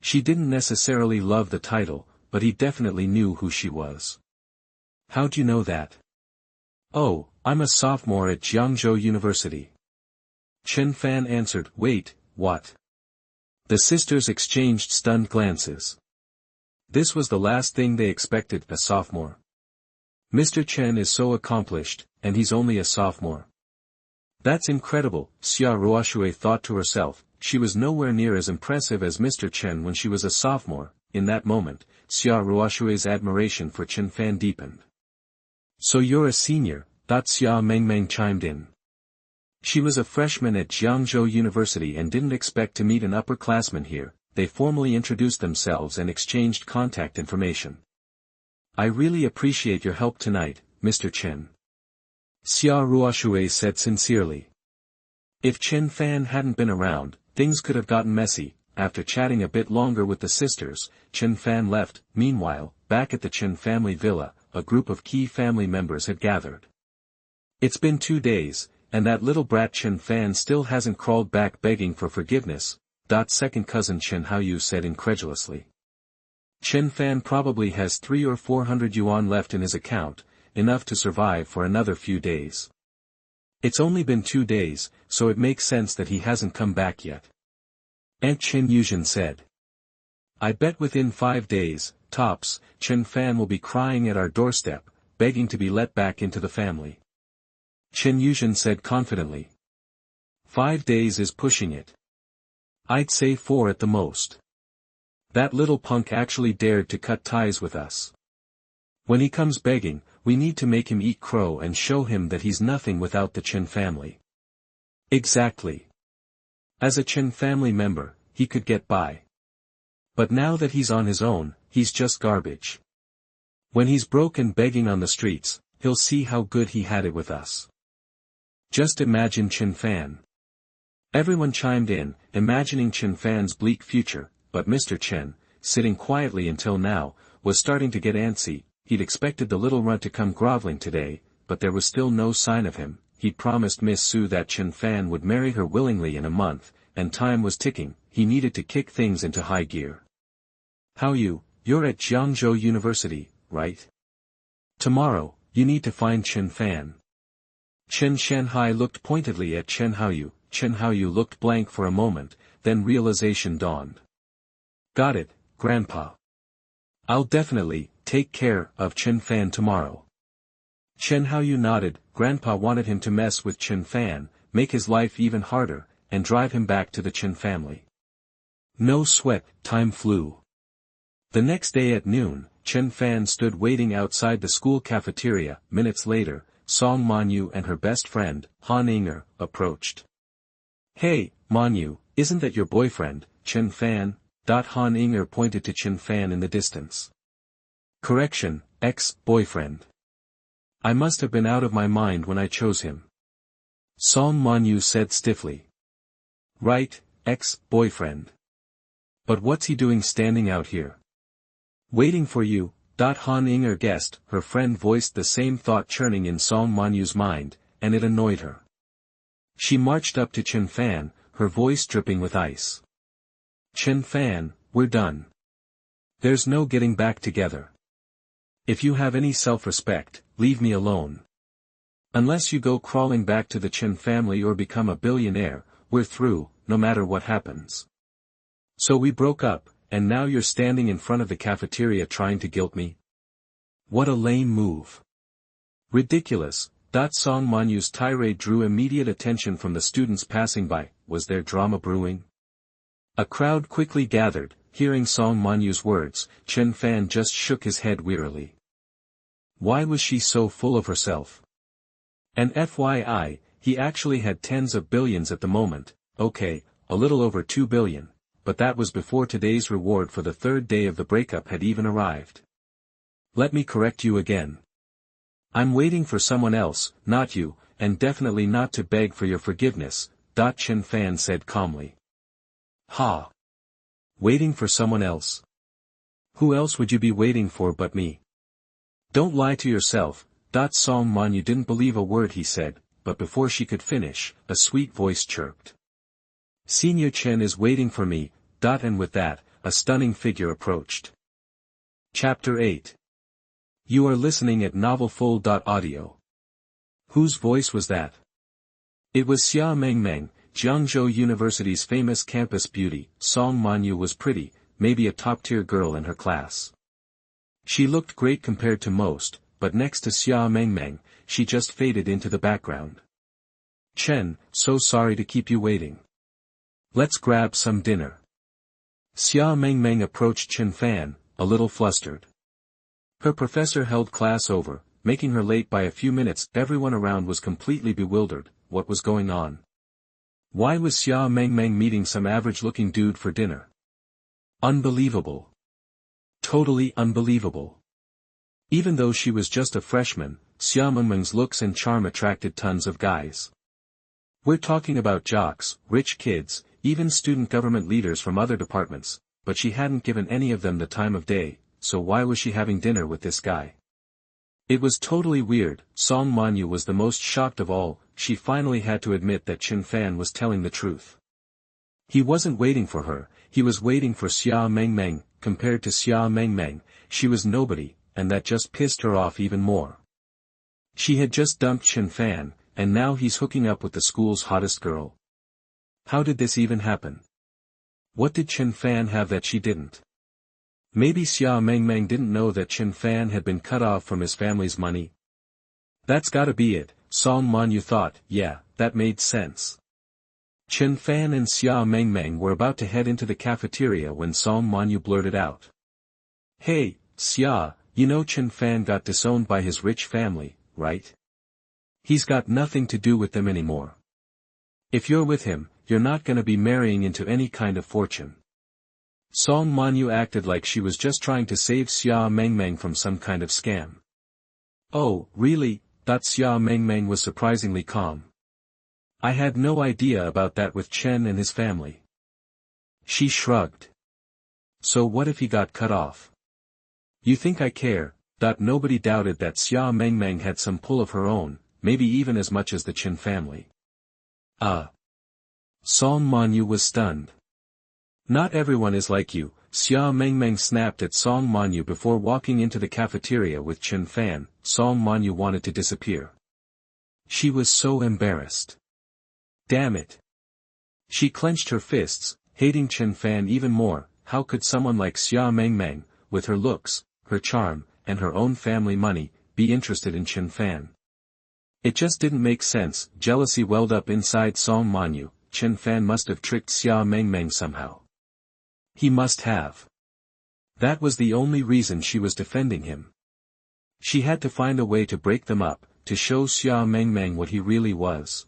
She didn't necessarily love the title, but he definitely knew who she was. How'd you know that? Oh, I'm a sophomore at Jiangzhou University. Chen Fan answered. Wait, what? The sisters exchanged stunned glances. This was the last thing they expected, a sophomore. Mr. Chen is so accomplished, and he's only a sophomore. That's incredible, Xia Ruoshui thought to herself. She was nowhere near as impressive as Mr. Chen when she was a sophomore. In that moment, Xia Ruoshui's admiration for Chen Fan deepened. So you're a senior, Xia Mengmeng chimed in. She was a freshman at Jiangzhou University and didn't expect to meet an upperclassman here. They formally introduced themselves and exchanged contact information. I really appreciate your help tonight, Mr. Chen. Xia Ruoshui said sincerely. If Chen Fan hadn't been around, things could have gotten messy. After chatting a bit longer with the sisters, Chen Fan left. Meanwhile, back at the Chen family villa, a group of key family members had gathered. It's been 2 days, and that little brat Chen Fan still hasn't crawled back begging for forgiveness, second cousin Chen Haoyu said incredulously. Chen Fan probably has 300 or 400 yuan left in his account, enough to survive for another few days. It's only been 2 days, so it makes sense that he hasn't come back yet. Aunt Chen Yuzhen said. I bet within 5 days, tops, Chen Fan will be crying at our doorstep, begging to be let back into the family. Chen Yuzhen said confidently. 5 days is pushing it. I'd say 4 at the most. That little punk actually dared to cut ties with us. When he comes begging, we need to make him eat crow and show him that he's nothing without the Chen family. Exactly. As a Chen family member, he could get by. But now that he's on his own, he's just garbage. When he's broke and begging on the streets, he'll see how good he had it with us. Just imagine Chen Fan. Everyone chimed in, imagining Chen Fan's bleak future, but Mr. Chen, sitting quietly until now, was starting to get antsy. He'd expected the little runt to come groveling today, but there was still no sign of him. He'd promised Miss Su that Chen Fan would marry her willingly in a month, and time was ticking. He needed to kick things into high gear. You're at Jiangzhou University, right? Tomorrow, you need to find Chen Fan. Chen Shanhai looked pointedly at Chen Haoyu. Chen Haoyu looked blank for a moment, then realization dawned. Got it, Grandpa. I'll definitely take care of Chen Fan tomorrow. Chen Haoyu nodded. Grandpa wanted him to mess with Chen Fan, make his life even harder, and drive him back to the Chen family. No sweat, time flew. The next day at noon, Chen Fan stood waiting outside the school cafeteria. Minutes later, Song Manyu and her best friend, Han Inger, approached. Hey, Manyu, isn't that your boyfriend, Chen Fan? Han Inger pointed to Chen Fan in the distance. Correction, ex-boyfriend. I must have been out of my mind when I chose him. Song Manyu said stiffly. Right, ex-boyfriend. But what's he doing standing out here? Waiting for you, Han Inger guessed. Her friend voiced the same thought churning in Song Manyu's mind, and it annoyed her. She marched up to Chen Fan, her voice dripping with ice. Chen Fan, we're done. There's no getting back together. If you have any self-respect, leave me alone. Unless you go crawling back to the Chen family or become a billionaire, we're through, no matter what happens. So we broke up, and now you're standing in front of the cafeteria trying to guilt me? What a lame move. Ridiculous, Song Manyu's tirade drew immediate attention from the students passing by. Was there drama brewing? A crowd quickly gathered. Hearing Song Manyu's words, Chen Fan just shook his head wearily. Why was she so full of herself? And FYI, he actually had tens of billions at the moment, okay, a little over 2 billion, but that was before today's reward for the third day of the breakup had even arrived. Let me correct you again. I'm waiting for someone else, not you, and definitely not to beg for your forgiveness, Chen Fan said calmly. Ha! Waiting for someone else? Who else would you be waiting for but me? Don't lie to yourself. Song Manyu didn't believe a word he said, but before she could finish, a sweet voice chirped. Senior Chen is waiting for me, and with that, a stunning figure approached. Chapter 8. You are listening at novelfull.audio. Whose voice was that? It was Xia Mengmeng, Jiangzhou University's famous campus beauty. Song Manyu was pretty, maybe a top-tier girl in her class. She looked great compared to most, but next to Xia Mengmeng, she just faded into the background. Chen, so sorry to keep you waiting. Let's grab some dinner. Xia Mengmeng approached Chen Fan, a little flustered. Her professor held class over, making her late by a few minutes. Everyone around was completely bewildered. What was going on? Why was Xia Mengmeng meeting some average-looking dude for dinner? Unbelievable. Totally unbelievable. Even though she was just a freshman, Xia Mengmeng's looks and charm attracted tons of guys. We're talking about jocks, rich kids, even student government leaders from other departments, but she hadn't given any of them the time of day, so why was she having dinner with this guy? It was totally weird. Song Manyu was the most shocked of all. She finally had to admit that Chen Fan was telling the truth. He wasn't waiting for her, he was waiting for Xia Mengmeng. Compared to Xia Mengmeng, she was nobody, and that just pissed her off even more. She had just dumped Chen Fan, and now he's hooking up with the school's hottest girl. How did this even happen? What did Chen Fan have that she didn't? Maybe Xia Mengmeng didn't know that Chen Fan had been cut off from his family's money? That's gotta be it, Song Manyu thought. Yeah, that made sense. Chen Fan and Xia Mengmeng were about to head into the cafeteria when Song Manyu blurted out. Hey, Xia, you know Chen Fan got disowned by his rich family, right? He's got nothing to do with them anymore. If you're with him, you're not gonna be marrying into any kind of fortune. Song Manyu acted like she was just trying to save Xia Mengmeng from some kind of scam. Oh, really? Xia Mengmeng was surprisingly calm. I had no idea about that with Chen and his family. She shrugged. So what if he got cut off? You think I care? Nobody doubted that Xia Mengmeng had some pull of her own, maybe even as much as the Chen family. Song Manyu was stunned. Not everyone is like you, Xia Mengmeng snapped at Song Manyu before walking into the cafeteria with Chen Fan. Song Manyu wanted to disappear. She was so embarrassed. Damn it. She clenched her fists, hating Chen Fan even more. How could someone like Xia Mengmeng, with her looks, her charm, and her own family money, be interested in Chen Fan? It just didn't make sense. Jealousy welled up inside Song Manyu. Chen Fan must have tricked Xia Mengmeng somehow. He must have. That was the only reason she was defending him. She had to find a way to break them up, to show Xia Mengmeng what he really was.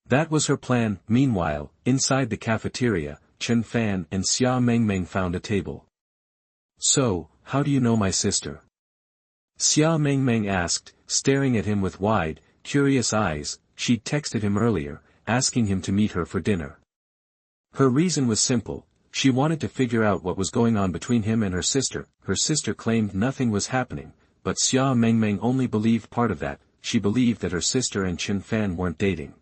That was her plan. Meanwhile, inside the cafeteria, Chen Fan and Xia Mengmeng found a table. So, how do you know my sister? Xia Mengmeng asked, staring at him with wide, curious eyes. She'd texted him earlier, asking him to meet her for dinner. Her reason was simple. She wanted to figure out what was going on between him and her sister. Her sister claimed nothing was happening, but Xia Mengmeng only believed part of that. She believed that her sister and Chen Fan weren't dating.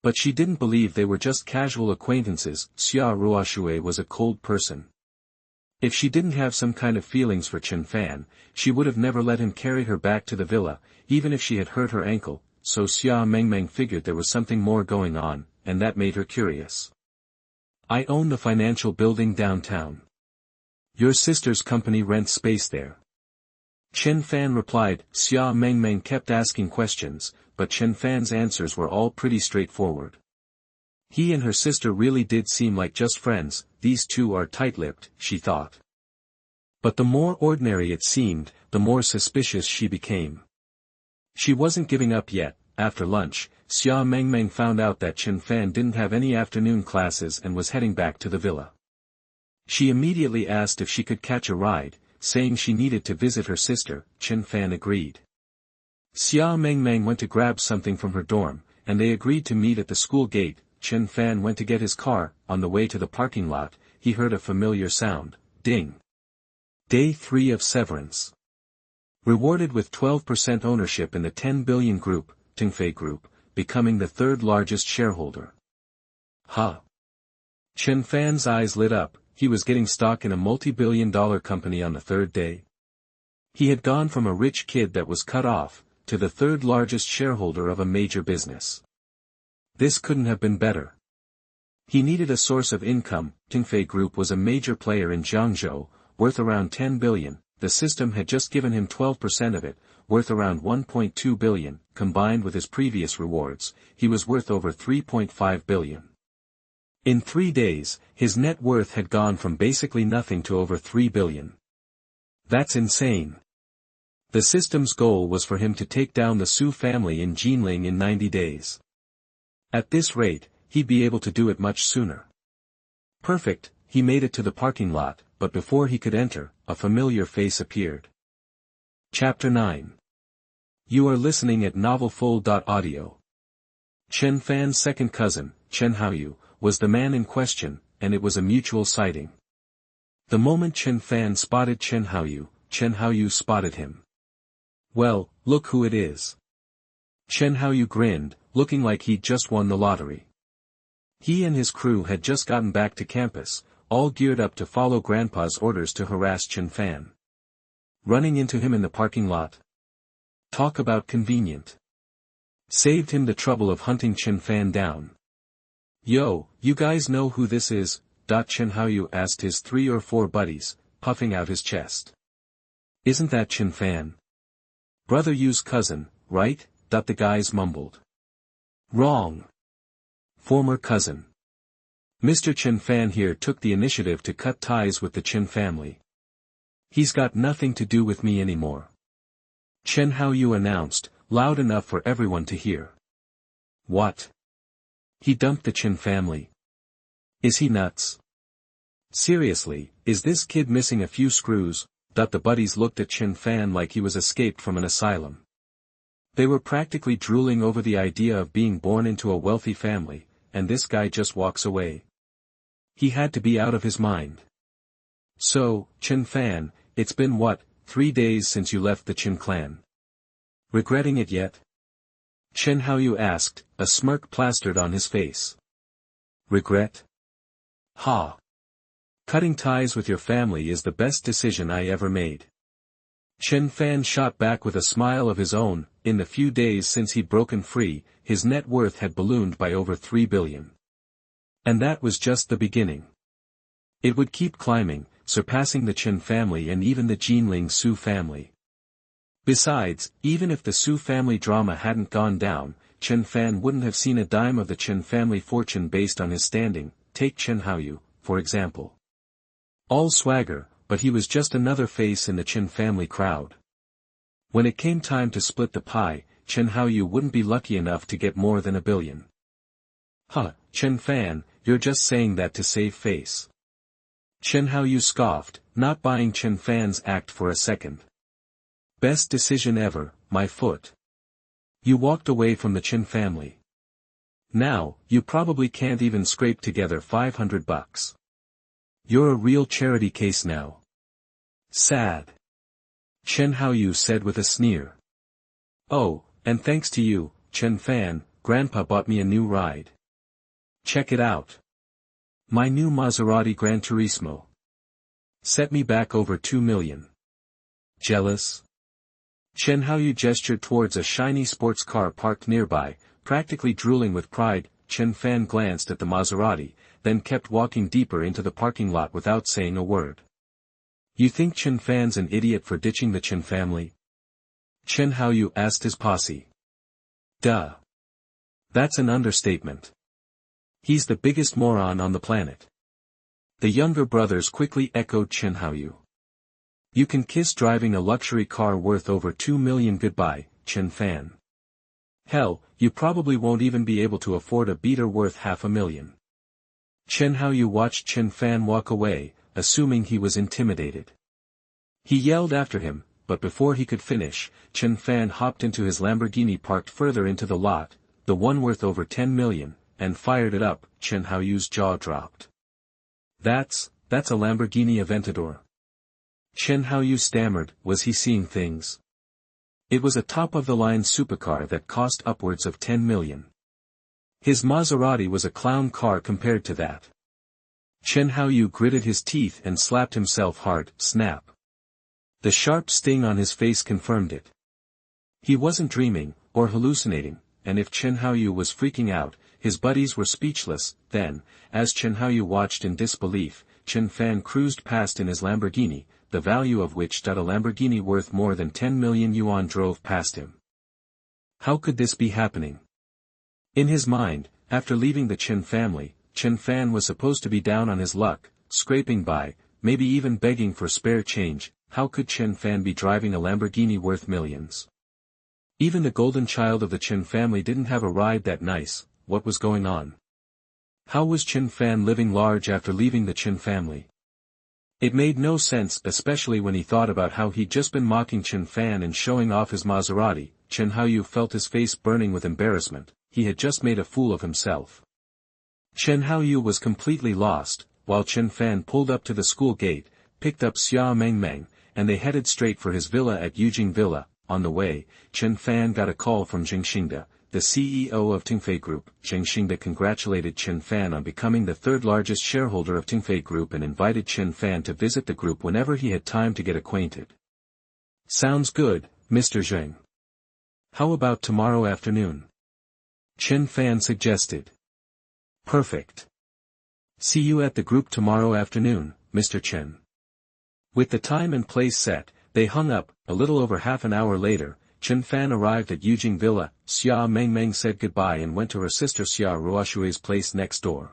But she didn't believe they were just casual acquaintances. Xia Ruoxue was a cold person. If she didn't have some kind of feelings for Chen Fan, she would have never let him carry her back to the villa, even if she had hurt her ankle. So Xia Mengmeng figured there was something more going on, and that made her curious. I own the financial building downtown. Your sister's company rents space there. Chen Fan replied. Xia Mengmeng kept asking questions, but Chen Fan's answers were all pretty straightforward. He and her sister really did seem like just friends, these two are tight-lipped, she thought. But the more ordinary it seemed, the more suspicious she became. She wasn't giving up yet. After lunch, Xia Mengmeng found out that Chen Fan didn't have any afternoon classes and was heading back to the villa. She immediately asked if she could catch a ride, saying she needed to visit her sister. Chen Fan agreed. Xia Mengmeng went to grab something from her dorm, and they agreed to meet at the school gate. Chen Fan went to get his car. On the way to the parking lot, he heard a familiar sound. Ding. Day 3 of severance. Rewarded with 12% ownership in the 10 billion group, Linhai Group, becoming the third largest shareholder. Ha! Chen Fan's eyes lit up. He was getting stock in a multi-billion-dollar company on the third day. He had gone from a rich kid that was cut off, to the third largest shareholder of a major business. This couldn't have been better. He needed a source of income. Linhai Group was a major player in Jiangzhou, worth around 10 billion, the system had just given him 12% of it, worth around 1.2 billion, combined with his previous rewards, he was worth over 3.5 billion. In 3 days, his net worth had gone from basically nothing to over 3 billion. That's insane. The system's goal was for him to take down the Su family in Jinling in 90 days. At this rate, he'd be able to do it much sooner. Perfect, he made it to the parking lot, but before he could enter, a familiar face appeared. Chapter 9. You are listening at novelfull.audio. Chen Fan's second cousin, Chen Haoyu, was the man in question, and it was a mutual sighting. The moment Chen Fan spotted Chen Haoyu spotted him. Well, look who it is. Chen Haoyu grinned, looking like he'd just won the lottery. He and his crew had just gotten back to campus, all geared up to follow Grandpa's orders to harass Chen Fan. Running into him in the parking lot. Talk about convenient. Saved him the trouble of hunting Chen Fan down. Yo, you guys know who this is? Chen Haoyu asked his 3 or 4 buddies, puffing out his chest. Isn't that Chen Fan? Brother Yu's cousin, right? The guys mumbled. Wrong. Former cousin. Mr. Chen Fan here took the initiative to cut ties with the Chen family. He's got nothing to do with me anymore. Chen Haoyu announced, loud enough for everyone to hear. What? He dumped the Chen family. Is he nuts? Seriously, is this kid missing a few screws? The buddies looked at Chen Fan like he was escaped from an asylum. They were practically drooling over the idea of being born into a wealthy family, and this guy just walks away. He had to be out of his mind. So, Chen Fan, it's been what, 3 days since you left the Chen clan? Regretting it yet? Chen Haoyu asked, a smirk plastered on his face. Regret? Ha! Cutting ties with your family is the best decision I ever made. Chen Fan shot back with a smile of his own. In the few days since he'd broken free, his net worth had ballooned by over 3 billion. And that was just the beginning. It would keep climbing, surpassing the Chen family and even the Jinling Su family. Besides, even if the Su family drama hadn't gone down, Chen Fan wouldn't have seen a dime of the Chen family fortune based on his standing. Take Chen Haoyu, for example. All swagger, but he was just another face in the Chen family crowd. When it came time to split the pie, Chen Haoyu wouldn't be lucky enough to get more than 1 billion. Huh, Chen Fan, you're just saying that to save face. Chen Haoyu scoffed, not buying Chen Fan's act for a second. Best decision ever, my foot. You walked away from the Chen family. Now, you probably can't even scrape together $500. You're a real charity case now. Sad. Chen Haoyu said with a sneer. Oh, and thanks to you, Chen Fan, Grandpa bought me a new ride. Check it out. My new Maserati Gran Turismo. Set me back over 2 million. Jealous? Chen Haoyu gestured towards a shiny sports car parked nearby, practically drooling with pride. Chen Fan glanced at the Maserati, then kept walking deeper into the parking lot without saying a word. You think Chen Fan's an idiot for ditching the Chen family? Chen Haoyu asked his posse. Duh. That's an understatement. He's the biggest moron on the planet. The younger brothers quickly echoed Chen Haoyu. You can kiss driving a luxury car worth over 2 million goodbye, Chen Fan. Hell, you probably won't even be able to afford a beater worth $500,000. Chen Haoyu watched Chen Fan walk away, assuming he was intimidated. He yelled after him, but before he could finish, Chen Fan hopped into his Lamborghini parked further into the lot, the one worth over 10 million, and fired it up. Chen Haoyu's jaw dropped. That's a Lamborghini Aventador. Chen Haoyu stammered, was he seeing things? It was a top-of-the-line supercar that cost upwards of 10 million. His Maserati was a clown car compared to that. Chen Haoyu gritted his teeth and slapped himself hard, snap. The sharp sting on his face confirmed it. He wasn't dreaming, or hallucinating, and if Chen Haoyu was freaking out, his buddies were speechless. Then, as Chen Haoyu watched in disbelief, Chen Fan cruised past in his Lamborghini, the value of which a Lamborghini worth more than 10 million yuan drove past him. How could this be happening? In his mind, after leaving the Chen family, Chen Fan was supposed to be down on his luck, scraping by, maybe even begging for spare change. How could Chen Fan be driving a Lamborghini worth millions? Even the golden child of the Chen family didn't have a ride that nice. What was going on? How was Chen Fan living large after leaving the Chen family? It made no sense, especially when he thought about how he'd just been mocking Chen Fan and showing off his Maserati. Chen Haoyu felt his face burning with embarrassment. He had just made a fool of himself. Chen Haoyu was completely lost, while Chen Fan pulled up to the school gate, picked up Xia Mengmeng, and they headed straight for his villa at Yujing Villa. On the way, Chen Fan got a call from Zheng Xingde, the CEO of Tinfei Group. Zheng Xingde congratulated Chen Fan on becoming the third largest shareholder of Tinfei Group and invited Chen Fan to visit the group whenever he had time to get acquainted. Sounds good, Mr. Zheng. How about tomorrow afternoon? Chen Fan suggested. Perfect. See you at the group tomorrow afternoon, Mr. Chen. With the time and place set, they hung up. A little over half an hour later, Chen Fan arrived at Yujing Villa. Xia Mengmeng said goodbye and went to her sister Xia Ruoshui's place next door.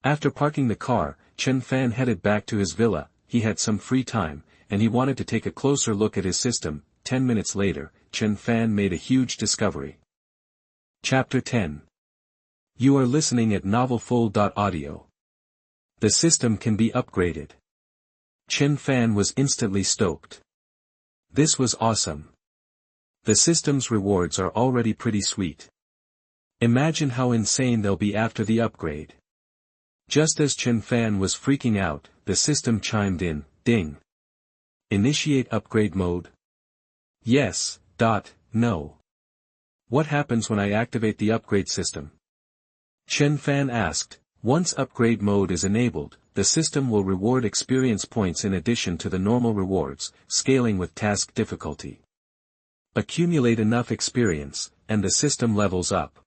After parking the car, Chen Fan headed back to his villa. He had some free time, and he wanted to take a closer look at his system. 10 minutes later, Chen Fan made a huge discovery. Chapter 10. You are listening at novelfull.audio. The system can be upgraded. Chen Fan was instantly stoked. This was awesome. The system's rewards are already pretty sweet. Imagine how insane they'll be after the upgrade. Just as Chen Fan was freaking out, the system chimed in, ding. Initiate upgrade mode? Yes, no. What happens when I activate the upgrade system? Chen Fan asked. Once upgrade mode is enabled, the system will reward experience points in addition to the normal rewards, scaling with task difficulty. Accumulate enough experience, and the system levels up.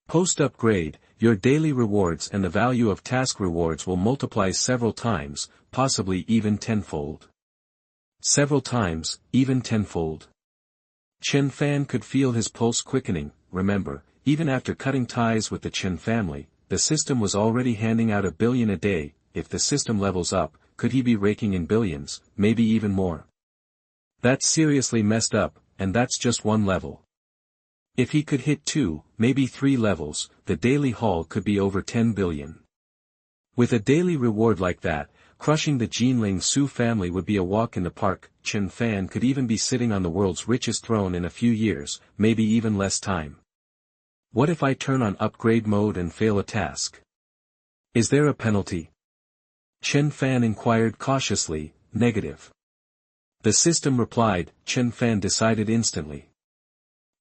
Post-upgrade, your daily rewards and the value of task rewards will multiply several times, possibly even tenfold. Several times, even tenfold. Chen Fan could feel his pulse quickening. Remember, even after cutting ties with the Chen family, the system was already handing out $1 billion a day. If the system levels up, could he be raking in billions, maybe even more? That's seriously messed up, and that's just one level. If he could hit 2, maybe 3 levels, the daily haul could be over 10 billion. With a daily reward like that, crushing the Jinling Su family would be a walk in the park. Chen Fan could even be sitting on the world's richest throne in a few years, maybe even less time. What if I turn on upgrade mode and fail a task? Is there a penalty? Chen Fan inquired cautiously. Negative. The system replied. Chen Fan decided instantly.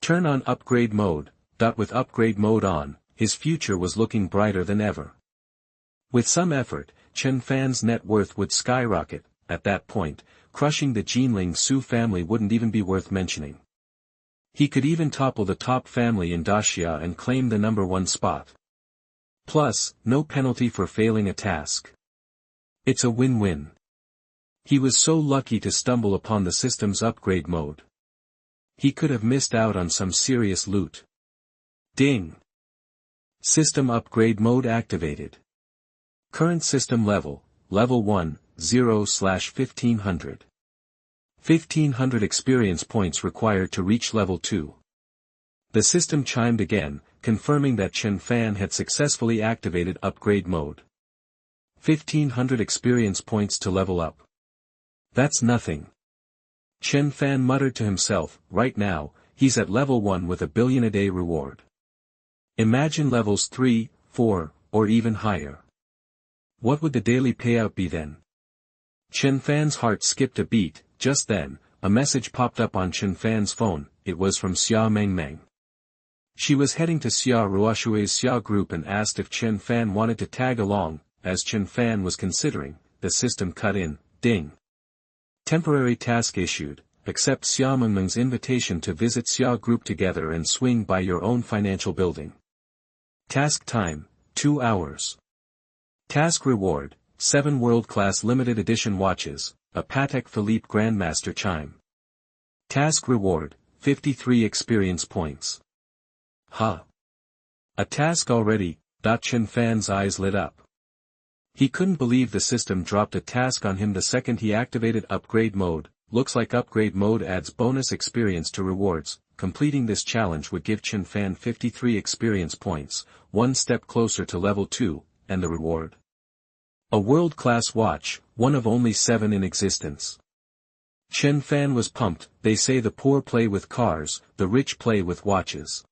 Turn on upgrade mode. With upgrade mode on, his future was looking brighter than ever. With some effort, Chen Fan's net worth would skyrocket. At that point, crushing the Jinling Su family wouldn't even be worth mentioning. He could even topple the top family in Daxia and claim the #1 spot. Plus, no penalty for failing a task. It's a win-win. He was so lucky to stumble upon the system's upgrade mode. He could have missed out on some serious loot. Ding! System upgrade mode activated. Current system level, level 1, 0/1500. 1500 experience points required to reach level 2. The system chimed again, confirming that Chen Fan had successfully activated upgrade mode. 1500 experience points to level up. That's nothing. Chen Fan muttered to himself, right now, he's at level 1 with $1 billion a day reward. Imagine levels 3, 4, or even higher. What would the daily payout be then? Chen Fan's heart skipped a beat. Just then, a message popped up on Chen Fan's phone. It was from Xia Mengmeng. She was heading to Xia Ruoshui's Xia group and asked if Chen Fan wanted to tag along. As Chen Fan was considering, the system cut in. Ding. Temporary task issued. Accept Xia Mengmeng's invitation to visit Xia group together and swing by your own financial building. Task time, 2 hours. Task reward, 7 world-class limited edition watches, a Patek Philippe Grandmaster chime. Task reward, 53 experience points. Huh. A task already. Chen Fan's eyes lit up. He couldn't believe the system dropped a task on him the second he activated upgrade mode. Looks like upgrade mode adds bonus experience to rewards. Completing this challenge would give Chen Fan 53 experience points, one step closer to level 2, and the reward. A world-class watch, one of only 7 in existence. Chen Fan was pumped. They say the poor play with cars, the rich play with watches.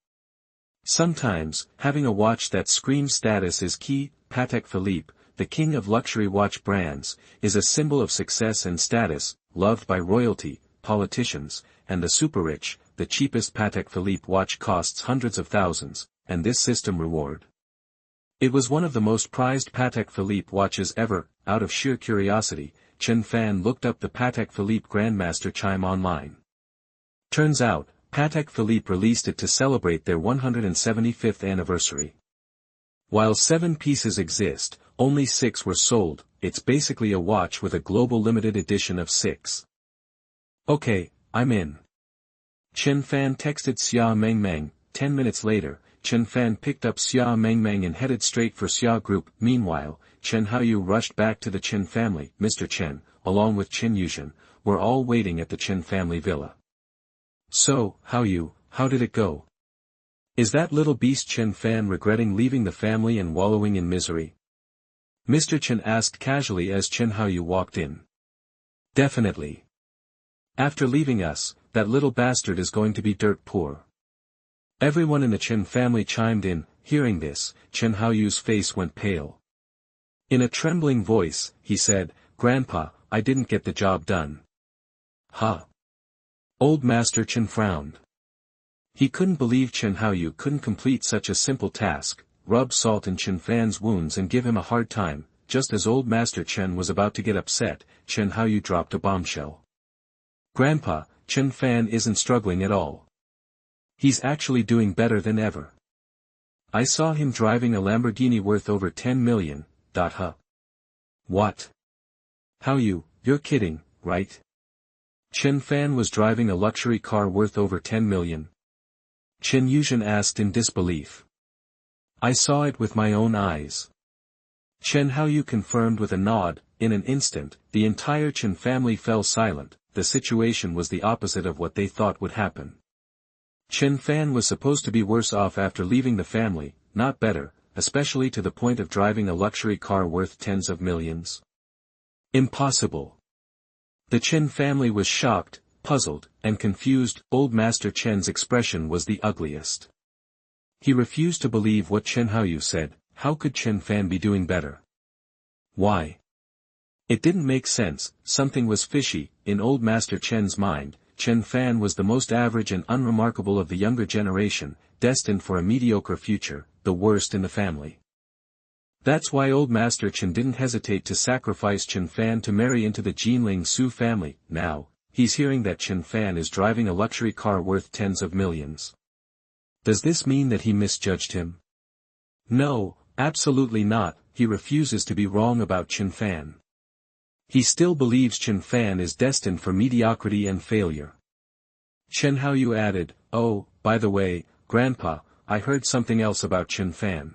Sometimes, having a watch that screams status is key. Patek Philippe, the king of luxury watch brands, is a symbol of success and status, loved by royalty, politicians, and the super-rich. The cheapest Patek Philippe watch costs hundreds of thousands, and this system reward. It was one of the most prized Patek Philippe watches ever. Out of sheer curiosity, Chen Fan looked up the Patek Philippe Grandmaster chime online. Turns out, Patek Philippe released it to celebrate their 175th anniversary. While 7 pieces exist, only 6 were sold. It's basically a watch with a global limited edition of 6. Okay, I'm in. Chen Fan texted Xia Mengmeng. 10 minutes later, Chen Fan picked up Xia Mengmeng and headed straight for Xia Group. Meanwhile, Chen Haoyu rushed back to the Chen family. Mr. Chen, along with Chen Yuzhen, were all waiting at the Chen family villa. So, Haoyu, how did it go? Is that little beast Chen Fan regretting leaving the family and wallowing in misery? Mr. Chen asked casually as Chen Haoyu walked in. Definitely. After leaving us, that little bastard is going to be dirt poor. Everyone in the Chen family chimed in. Hearing this, Chen Haoyu's face went pale. In a trembling voice, he said, Grandpa, I didn't get the job done. Huh? Old Master Chen frowned. He couldn't believe Chen Haoyu couldn't complete such a simple task, rub salt in Chen Fan's wounds and give him a hard time. Just as Old Master Chen was about to get upset, Chen Haoyu dropped a bombshell. Grandpa, Chen Fan isn't struggling at all. He's actually doing better than ever. I saw him driving a Lamborghini worth over 10 million. Huh? What? Haoyu, you're kidding, right? Chen Fan was driving a luxury car worth over 10 million. Chen Yuzhen asked in disbelief. I saw it with my own eyes. Chen Haoyu confirmed with a nod. In an instant, the entire Chen family fell silent. The situation was the opposite of what they thought would happen. Chen Fan was supposed to be worse off after leaving the family, not better, especially to the point of driving a luxury car worth tens of millions. Impossible. The Chen family was shocked, puzzled, and confused. Old Master Chen's expression was the ugliest. He refused to believe what Chen Haoyu said. How could Chen Fan be doing better? Why? It didn't make sense. Something was fishy. In Old Master Chen's mind, Chen Fan was the most average and unremarkable of the younger generation, destined for a mediocre future, the worst in the family. That's why Old Master Chen didn't hesitate to sacrifice Chen Fan to marry into the Jinling Su family. Now, he's hearing that Chen Fan is driving a luxury car worth tens of millions. Does this mean that he misjudged him? No, absolutely not. He refuses to be wrong about Chen Fan. He still believes Chen Fan is destined for mediocrity and failure. Chen Haoyu added, "Oh, by the way, Grandpa, I heard something else about Chen Fan."